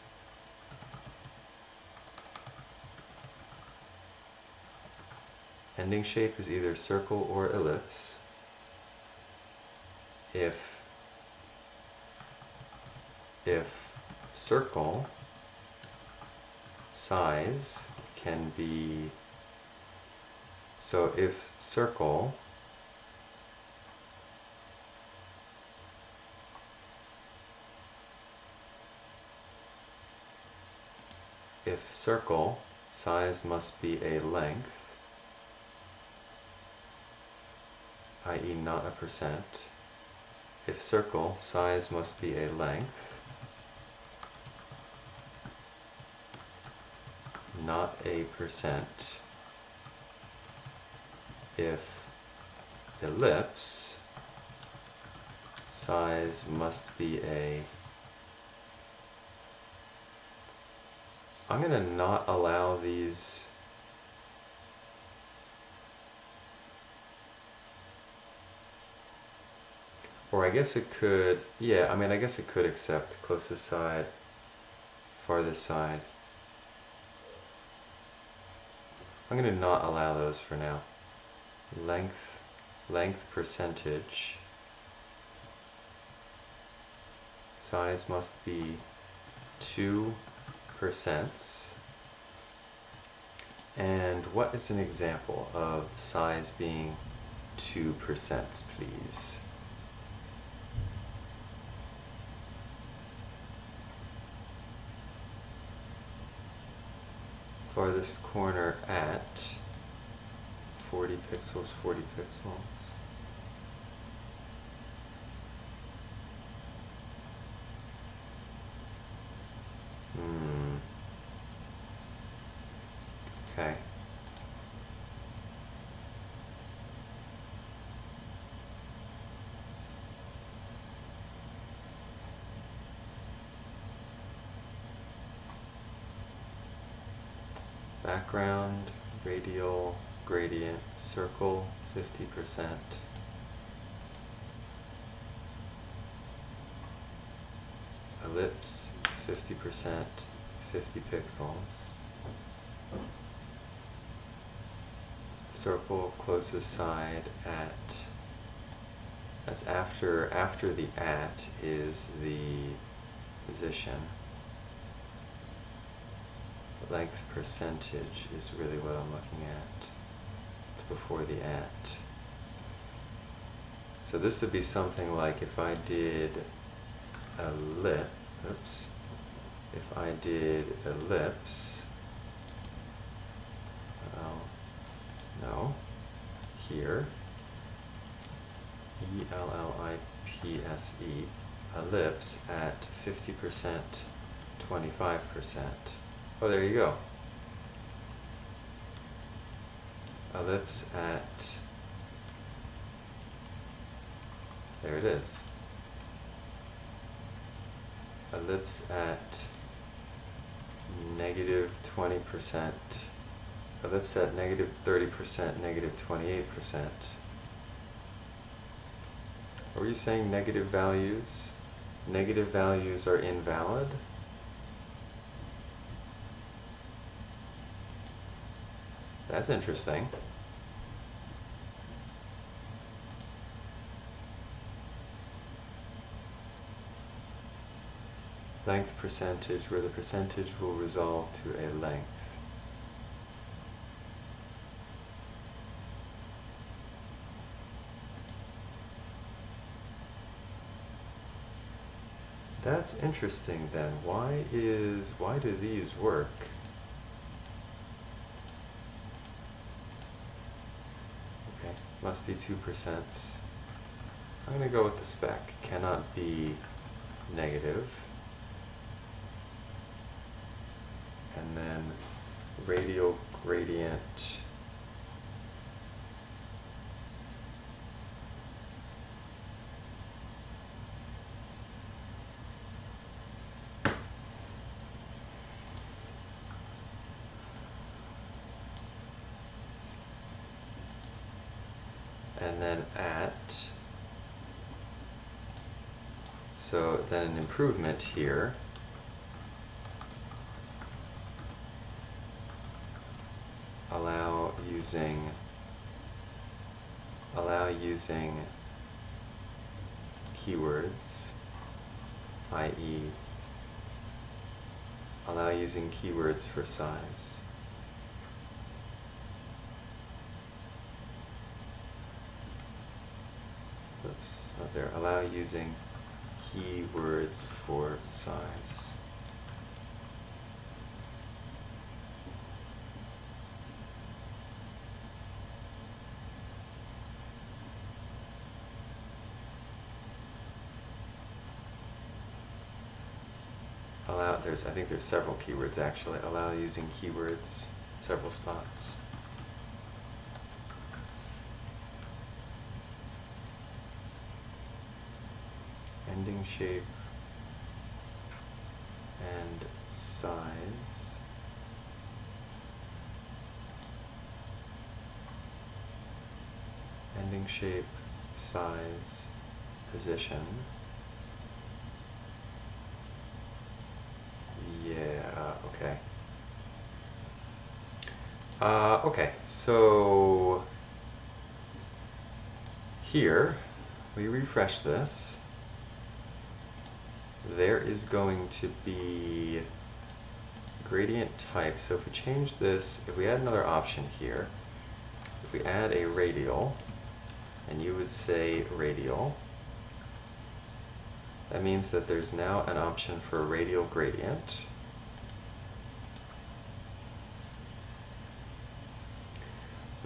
Ending shape is either circle or ellipse if circle size can be, so if circle size must be a length, i.e. not a percent. If circle size must be a length, not a percent. If ellipse size must be a, I'm going to not allow these, or I guess it could, yeah, I mean, I guess it could accept closest side, farthest side. I'm going to not allow those for now. Length percentage, size must be 2%. And what is an example of size being 2%, please? Farthest corner at 40 pixels, 40 pixels. Okay. Background, radial, gradient, circle, 50%. Ellipse, 50%, 50 pixels. Circle, closest side at, that's after the at is the position. Length percentage is really what I'm looking at. It's before the at. So this would be something like if I did ellipse, no, here, E-L-L-I-P-S-E, ellipse at 50%, 25%. Oh, there you go. Ellipse at, there it is. Ellipse at negative 20%. Ellipse at negative 30%, negative 28%. What were you saying, negative values? Negative values are invalid? That's interesting. Length percentage, where the percentage will resolve to a length. That's interesting then. Why do these work? Okay, must be 2%. I'm going to go with the spec. Cannot be negative. And then radial gradient. and then at, so then an improvement here, allow using keywords, i.e. allow using keywords for size. Oops, not there. Allow using keywords for size. Allow, I think there's several keywords actually. Allow using keywords, several spots. Ending shape and size. Ending shape, size, position. Yeah, okay. Okay, so here we refresh this. There is going to be gradient type. So if we change this, if we add another option here, if we add a radial, and you would say radial, that means that there's now an option for a radial gradient.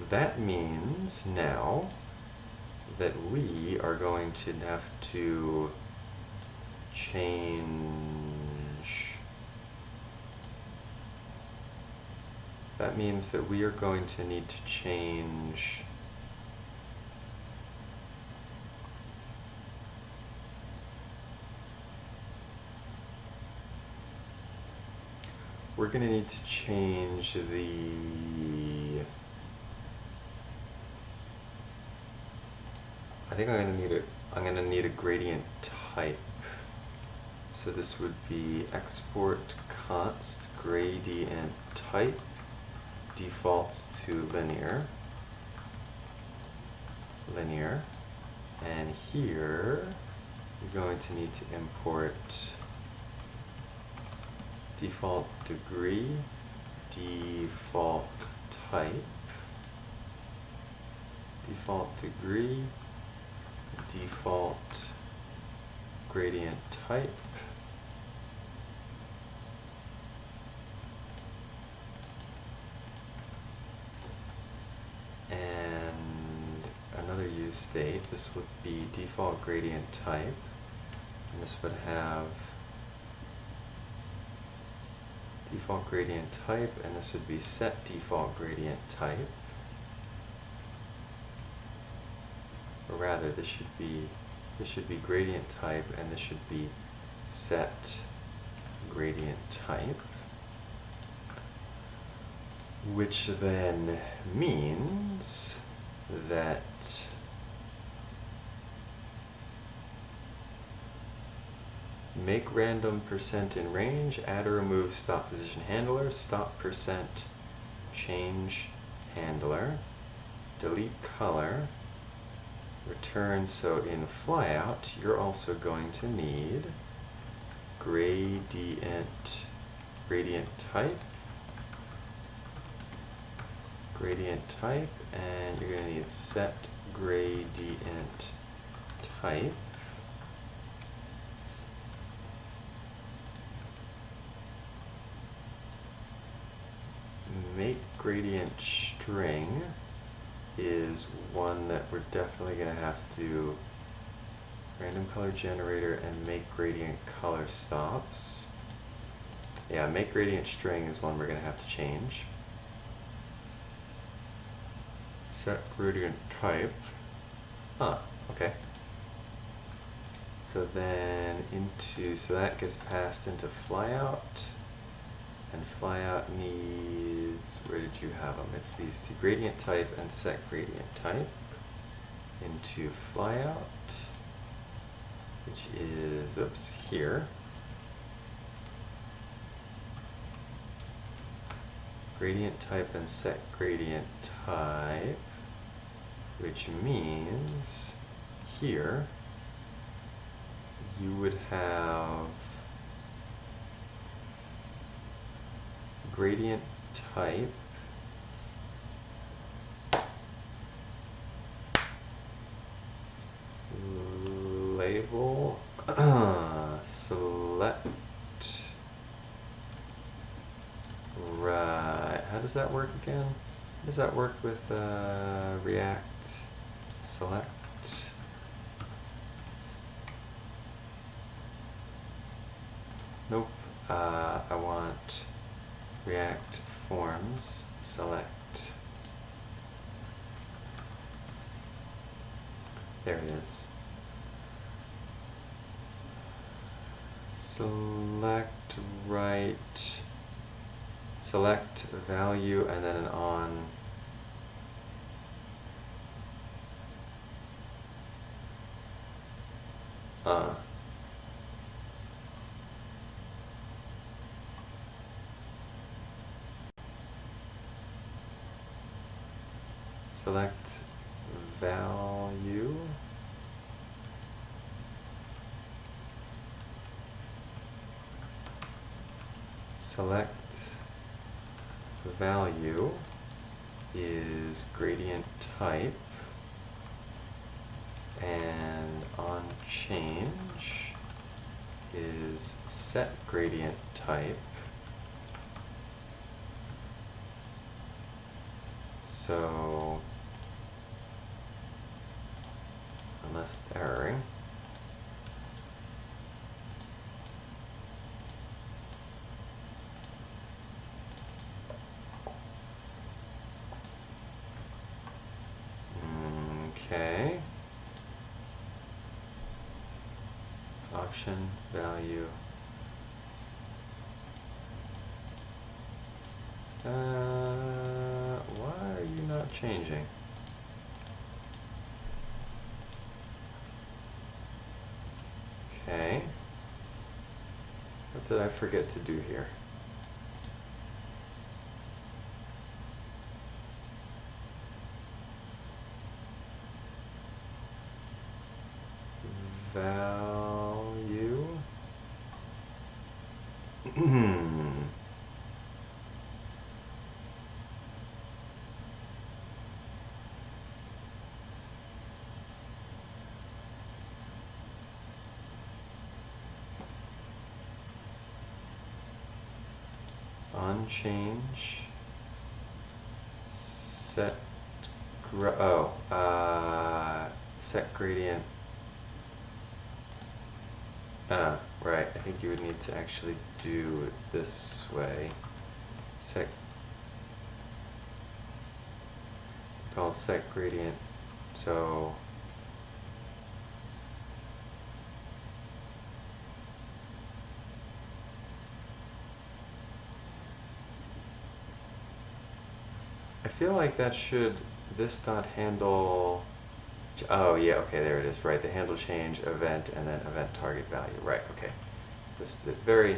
That means now that we are going to have to change. That means that we are going to need to change we're going to need to change the, I think I'm going to need a gradient type. So this would be export const gradient type defaults to linear, and here you're going to need to import default degree, default type, default degree, default gradient type, and another use state. This would be default gradient type, and this would have default gradient type, and this would be set default gradient type. Or rather, this should be gradient type, and this should be set gradient type, which then means that make random percent in range, add or remove stop position handler, stop percent change handler, delete color, return. So in flyout, you're also going to need gradient type, and you're going to need set gradient type. Make gradient string is one that we're definitely going to have to random color generator and make gradient color stops. Yeah, make gradient string is one we're going to have to change. Set gradient type. Huh, okay. So then so that gets passed into flyout. And flyout needs, where did you have them? It's these two, gradient type and set gradient type. into flyout, which is, oops, here. Gradient type and set gradient type, which means here you would have gradient type label select. Right, how does that work again? How does that work with React select? Nope, I want React forms select. There it is. Select right, select value and then an on. Select value. Select value is gradient type, and on change is set gradient type. So unless it's erroring, okay. Option value. Why are you not changing? Okay. What did I forget to do here? Value. On change, set set gradient. Right, I think you would need to actually do it this way. Set, called set gradient, so I feel like that should, this dot handle, oh yeah, okay, there it is, right, the handle change event and then event target value, right, okay. This is the very,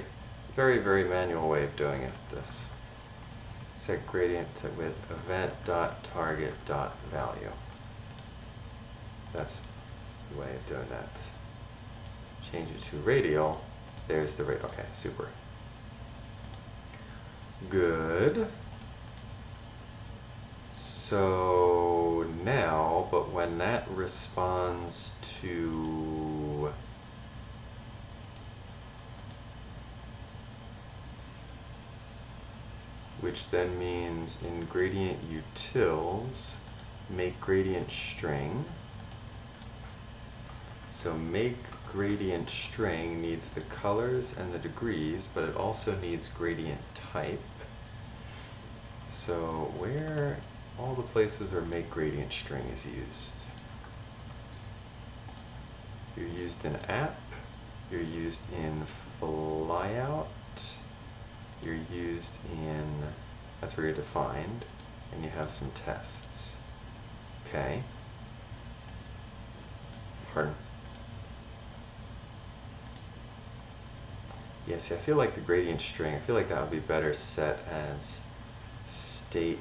very, very manual way of doing it, this. Set gradient with event dot target dot value. That's the way of doing that. Change it to radial, there's the radial, okay, super. Good. So now, but when that responds to which then means in gradient utils, make gradient string. So make gradient string needs the colors and the degrees, but it also needs gradient type. So where all the places where make gradient string is used. You're used in app, you're used in flyout, you're used in, that's where you're defined, and you have some tests. Okay. Pardon. Yeah, see, I feel like the gradient string, I feel like that would be better set as state,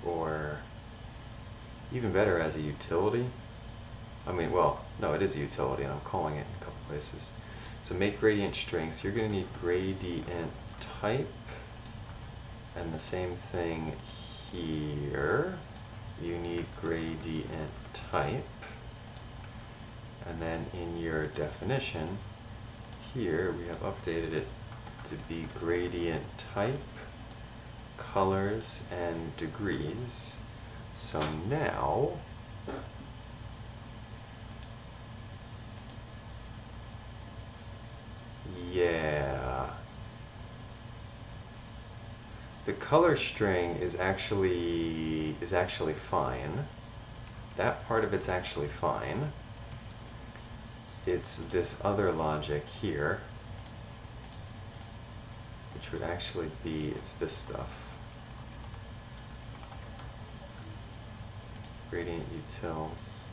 or even better as a utility. I mean, well, no, it is a utility, and I'm calling it in a couple places. So make gradient string. So you're going to need gradient type, and the same thing here. You need gradient type, and then in your definition here we have updated it to be gradient type, colors, and degrees. So now yeah, the color string is actually fine. That part of it's actually fine. It's this other logic here, which would actually be, it's this stuff. Gradient utils.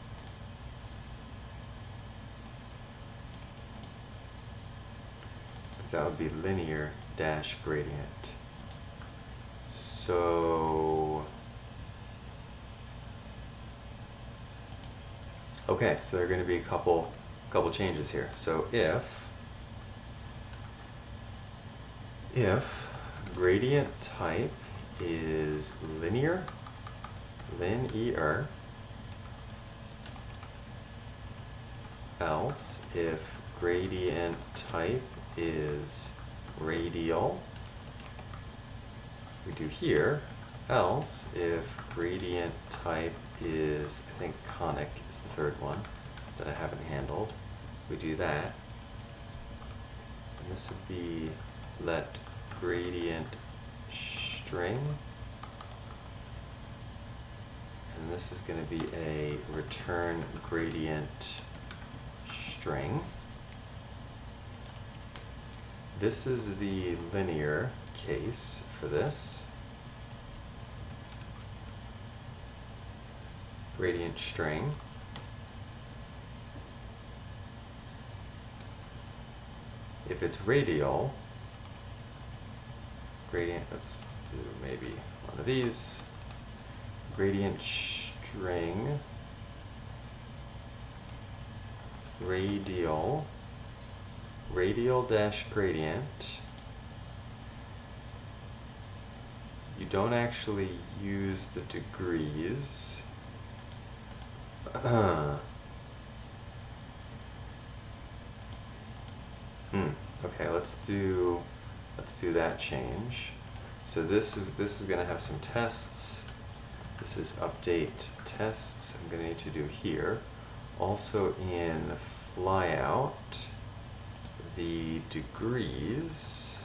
Because that would be linear dash gradient. So, okay, so there are going to be a couple changes here. So if gradient type is linear, else if gradient type is radial, we do here, else if gradient type is, I think conic is the third one that I haven't handled, we do that. And this would be let gradient string, and this is going to be a return gradient string. This is the linear case for this. Gradient string. If it's radial, gradient, oops, let's do maybe one of these. Gradient string, radial dash gradient. You don't actually use the degrees. Okay, let's do that change. So this is going to have some tests. This is update tests. I'm going to need to do here. Also in flyout, the degrees.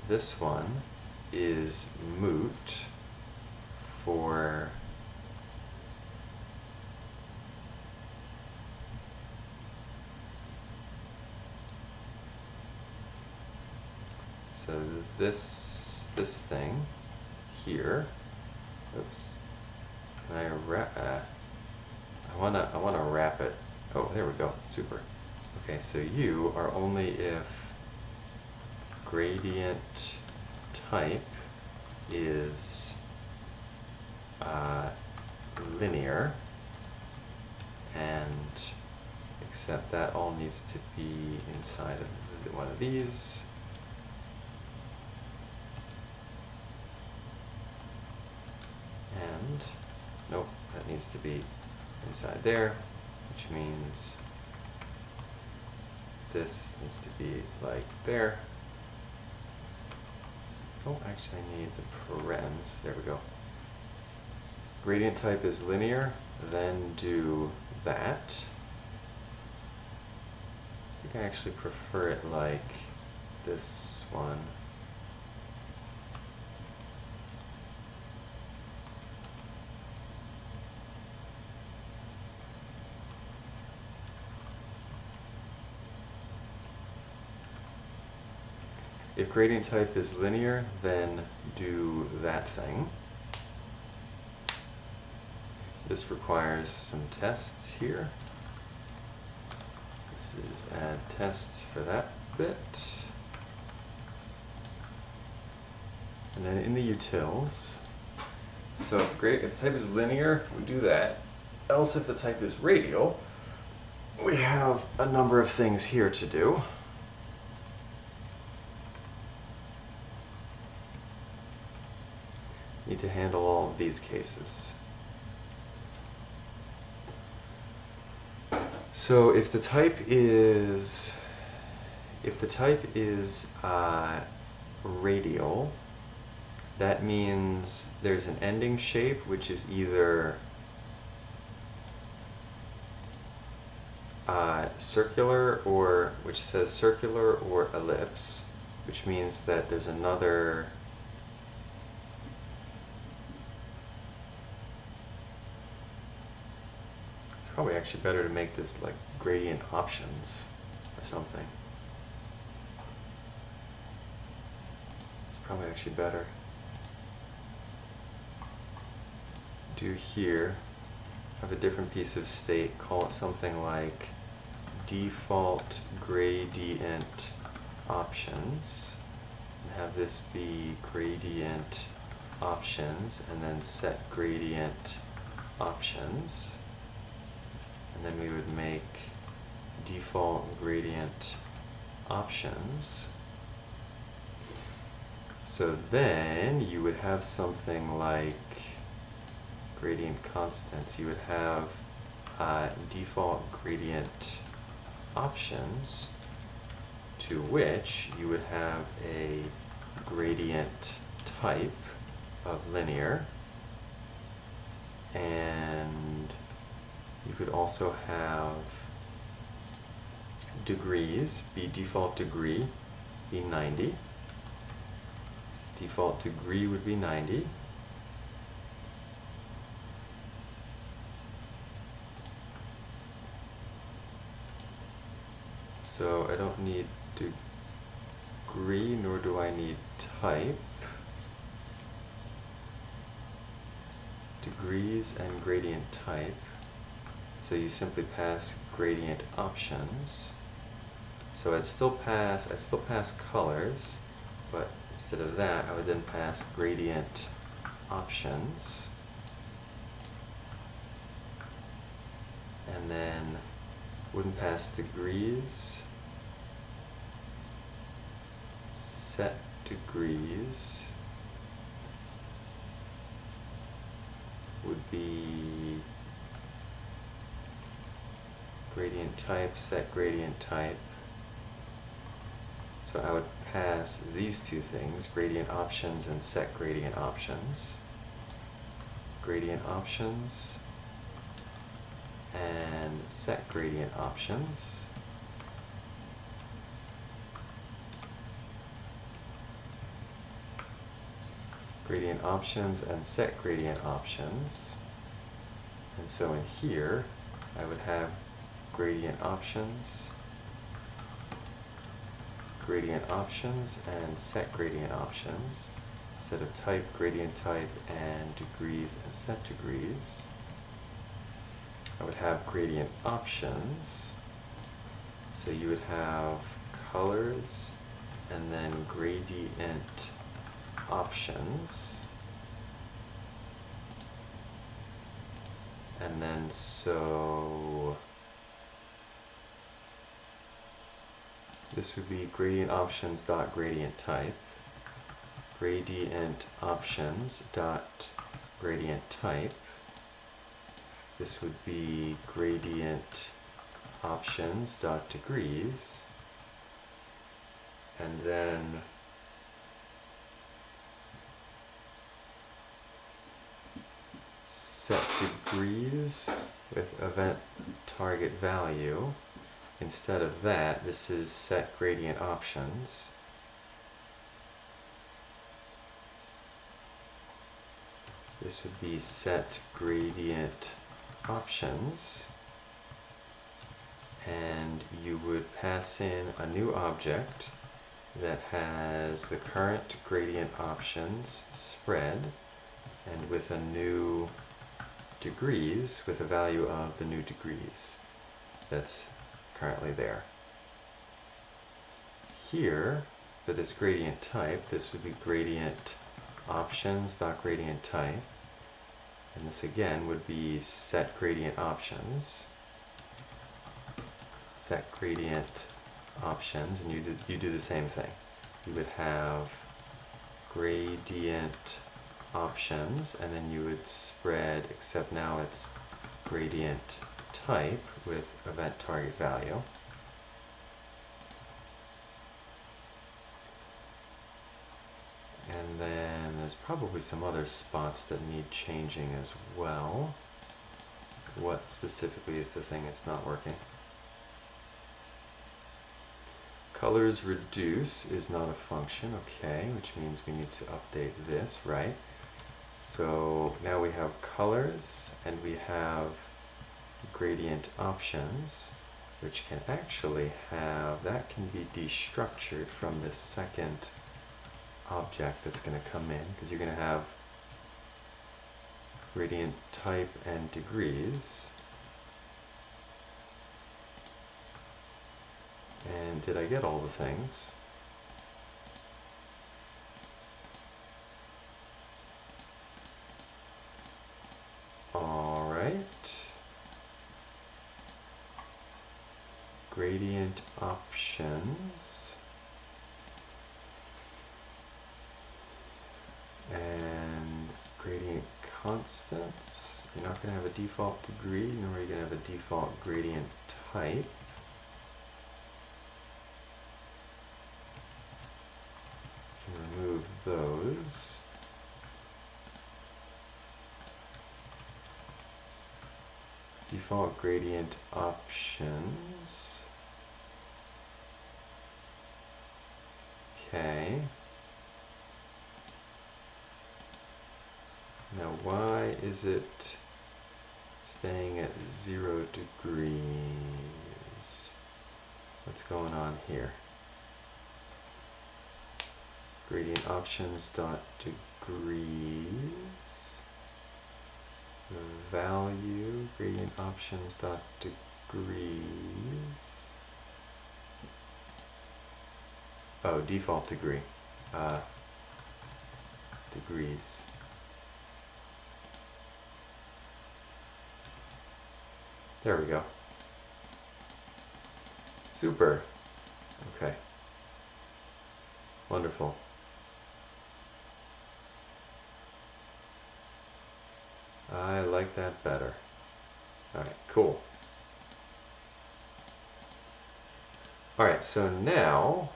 This one is moot for so this thing here. Oops. I wanna wrap it. Oh, there we go. Super. Okay, so you are only if gradient type is linear, and except that all needs to be inside of one of these. And nope, that needs to be inside there, which means this needs to be like there. Don't actually need the parens. There we go. Gradient type is linear, then do that. I think I actually prefer it like this one. If gradient type is linear, then do that thing. This requires some tests here. This is add tests for that bit. And then in the utils, so if the type is linear, we do that. Else if the type is radial, we have a number of things here to do. Need to handle all of these cases. So if the type is radial, that means there's an ending shape which is either circular, or which says circular or ellipse, which means that there's another probably actually better to make this like gradient options or something. It's probably actually better. Do here, have a different piece of state, call it something like default gradient options, and have this be gradient options, and then set gradient options. And then we would make default gradient options. So then you would have something like gradient constants. You would have default gradient options, to which you would have a gradient type of linear, and you could also have degrees, be default degree, be 90. Default degree would be 90. So I don't need degree, nor do I need type. Degrees and gradient type. So you simply pass gradient options. So I'd still pass colors, but instead of that, I would then pass gradient options. And then wouldn't pass degrees, set degrees would be gradient type, set gradient type. So I would pass these two things, gradient options and set gradient options. Gradient options and set gradient options. Gradient options and set gradient options. And so in here, I would have gradient options, and set gradient options, instead of type, gradient type, and degrees and set degrees. I would have gradient options, so you would have colors and then gradient options, and then so this would be gradient options dot gradient type, gradient options dot gradient type. This would be gradient options dot degrees, and then set degrees with event target value. Instead of that, this is set gradient options. This would be set gradient options, and you would pass in a new object that has the current gradient options spread, and with a new degrees with a value of the new degrees that's currently there. Here, for this gradient type, this would be gradient options.gradient type. And this again would be set gradient options. Set gradient options, and you do the same thing. You would have gradient options, and then you would spread, except now it's gradient type with event target value. And then there's probably some other spots that need changing as well. What specifically is the thing that's not working? Colors reduce is not a function, okay, which means we need to update this, right? So now we have colors and we have gradient options, which can actually have, that can be destructured from this second object that's going to come in, because you're going to have gradient type and degrees. And did I get all the things? All right. Gradient options. And gradient constants. You're not going to have a default degree, nor are you going to have a default gradient type. You can remove those. Default gradient options. Okay. Now why is it staying at 0 degrees? What's going on here? Gradient options dot degrees. Value gradient options dot degrees. Oh, default degree. Degrees. There we go. Super. Okay. Wonderful. I like that better. Alright, cool. Alright, so now,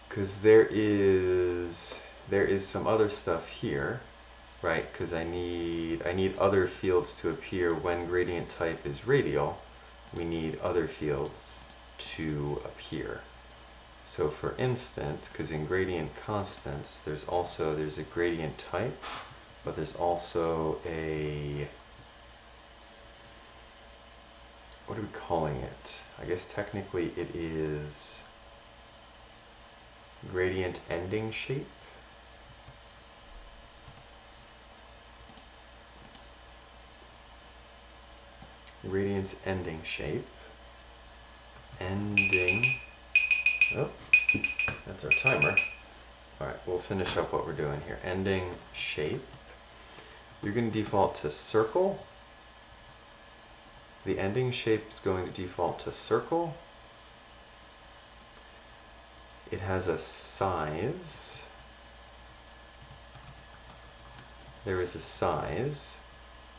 because there is some other stuff here, right? Because I need other fields to appear when gradient type is radial. We need other fields to appear. So for instance, because in gradient constants, there's a gradient type, but there's also a, what are we calling it? I guess technically it is gradient ending shape. Gradient's ending shape. Ending. Oh, that's our timer. Alright, we'll finish up what we're doing here. Ending shape. You're going to default to circle. The ending shape is going to default to circle. It has a size. There is a size.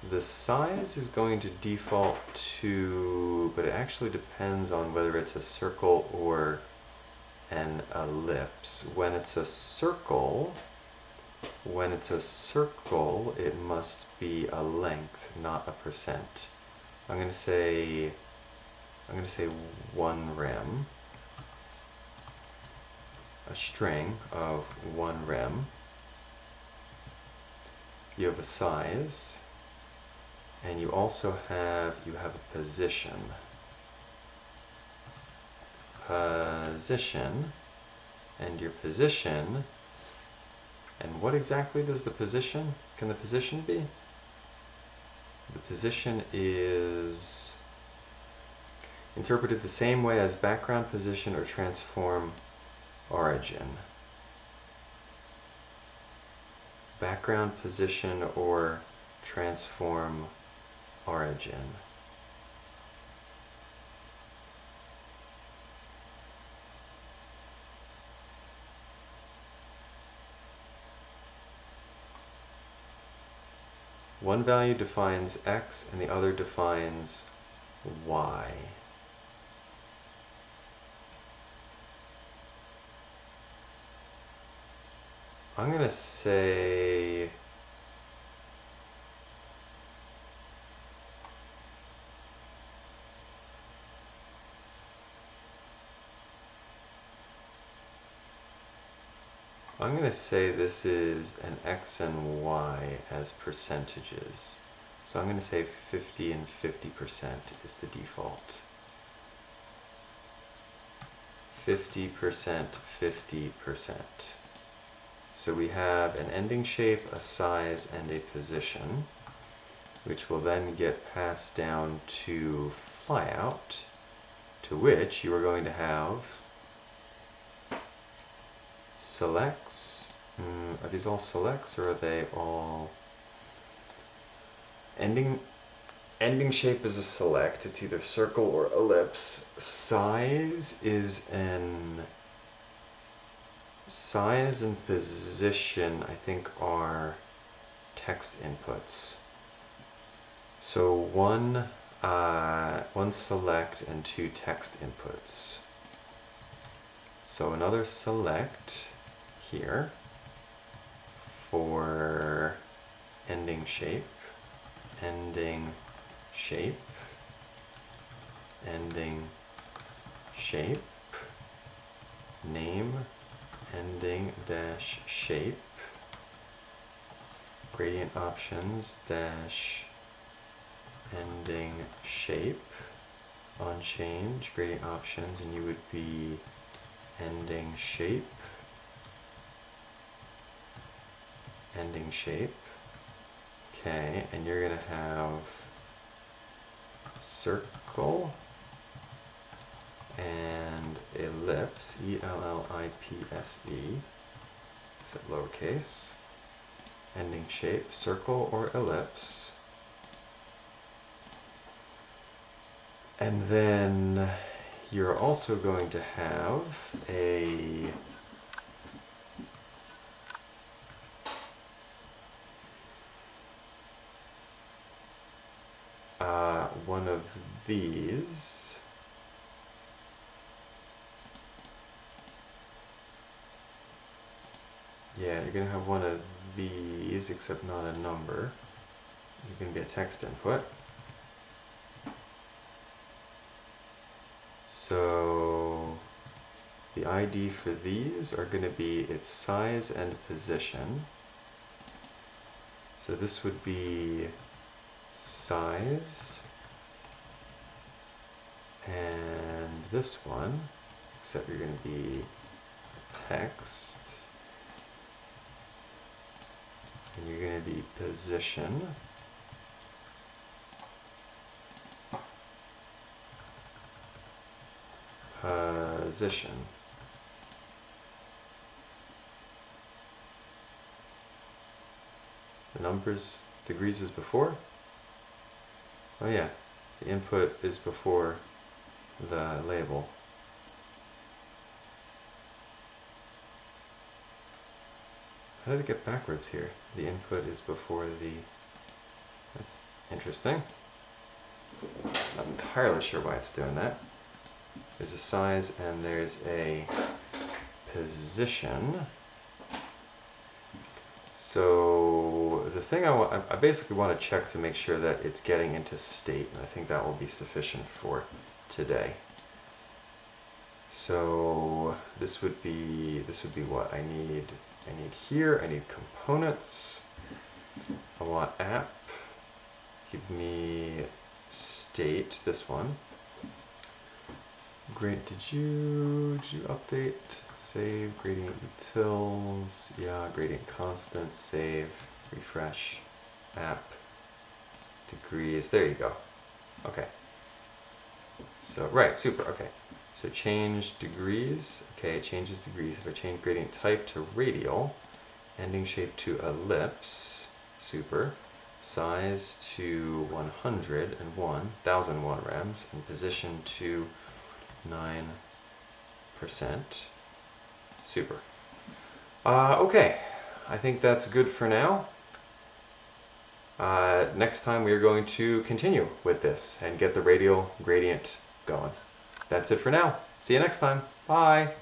The size is going to default to, but it actually depends on whether it's a circle or an ellipse. When it's a circle, it must be a length, not a percent. I'm going to say 1 rem, a string of 1 rem. You have a size, and you also have a position. Position, and your position, and what exactly does the position, can the position be? The position is interpreted the same way as background position or transform origin. Background position or transform origin. One value defines x and the other defines y. I'm going to say this is an x and y as percentages. So I'm going to say 50 and 50% is the default. 50%, 50%. So we have an ending shape, a size, and a position, which will then get passed down to flyout, to which you are going to have selects. Are these all selects, or are they all ending shape is a select. It's either circle or ellipse. Size and position, I think, are text inputs. So one select and two text inputs. So another select here for ending shape, ending shape, ending shape, name, ending dash shape, gradient options dash ending shape, on change, gradient options, and you would be ending shape, ending shape. Okay, and you're going to have circle and ellipse, E-L-L-I-P-S-E, except lowercase, ending shape, circle or ellipse. And then you're also going to have a one of these. Yeah, you're going to have one of these, except not a number. You're going to be a text input. So the ID for these are going to be its size and position. So this would be size, and this one, except you're going to be text, and you're going to be position. Position. The numbers, degrees is before? Oh yeah, the input is before the label. How did it get backwards here? The input is before the... That's interesting. Not entirely sure why it's doing that. There's a size and there's a position. So the thing I basically want to check to make sure that it's getting into state, and I think that will be sufficient for today. So this would be what I need. I need here. I need components. I want app. Give me state. This one. Great. Did you update? Save gradient utils. Yeah, gradient constant. Save. Refresh. App. degrees. There you go. Okay. So, right, super, okay. So change degrees. Okay, it changes degrees. If I change gradient type to radial, ending shape to ellipse, super. Size to 1001 rems, and position to 9%. Super. Okay, I think that's good for now. Next time we are going to continue with this and get the radial gradient going. That's it for now. See you next time. Bye.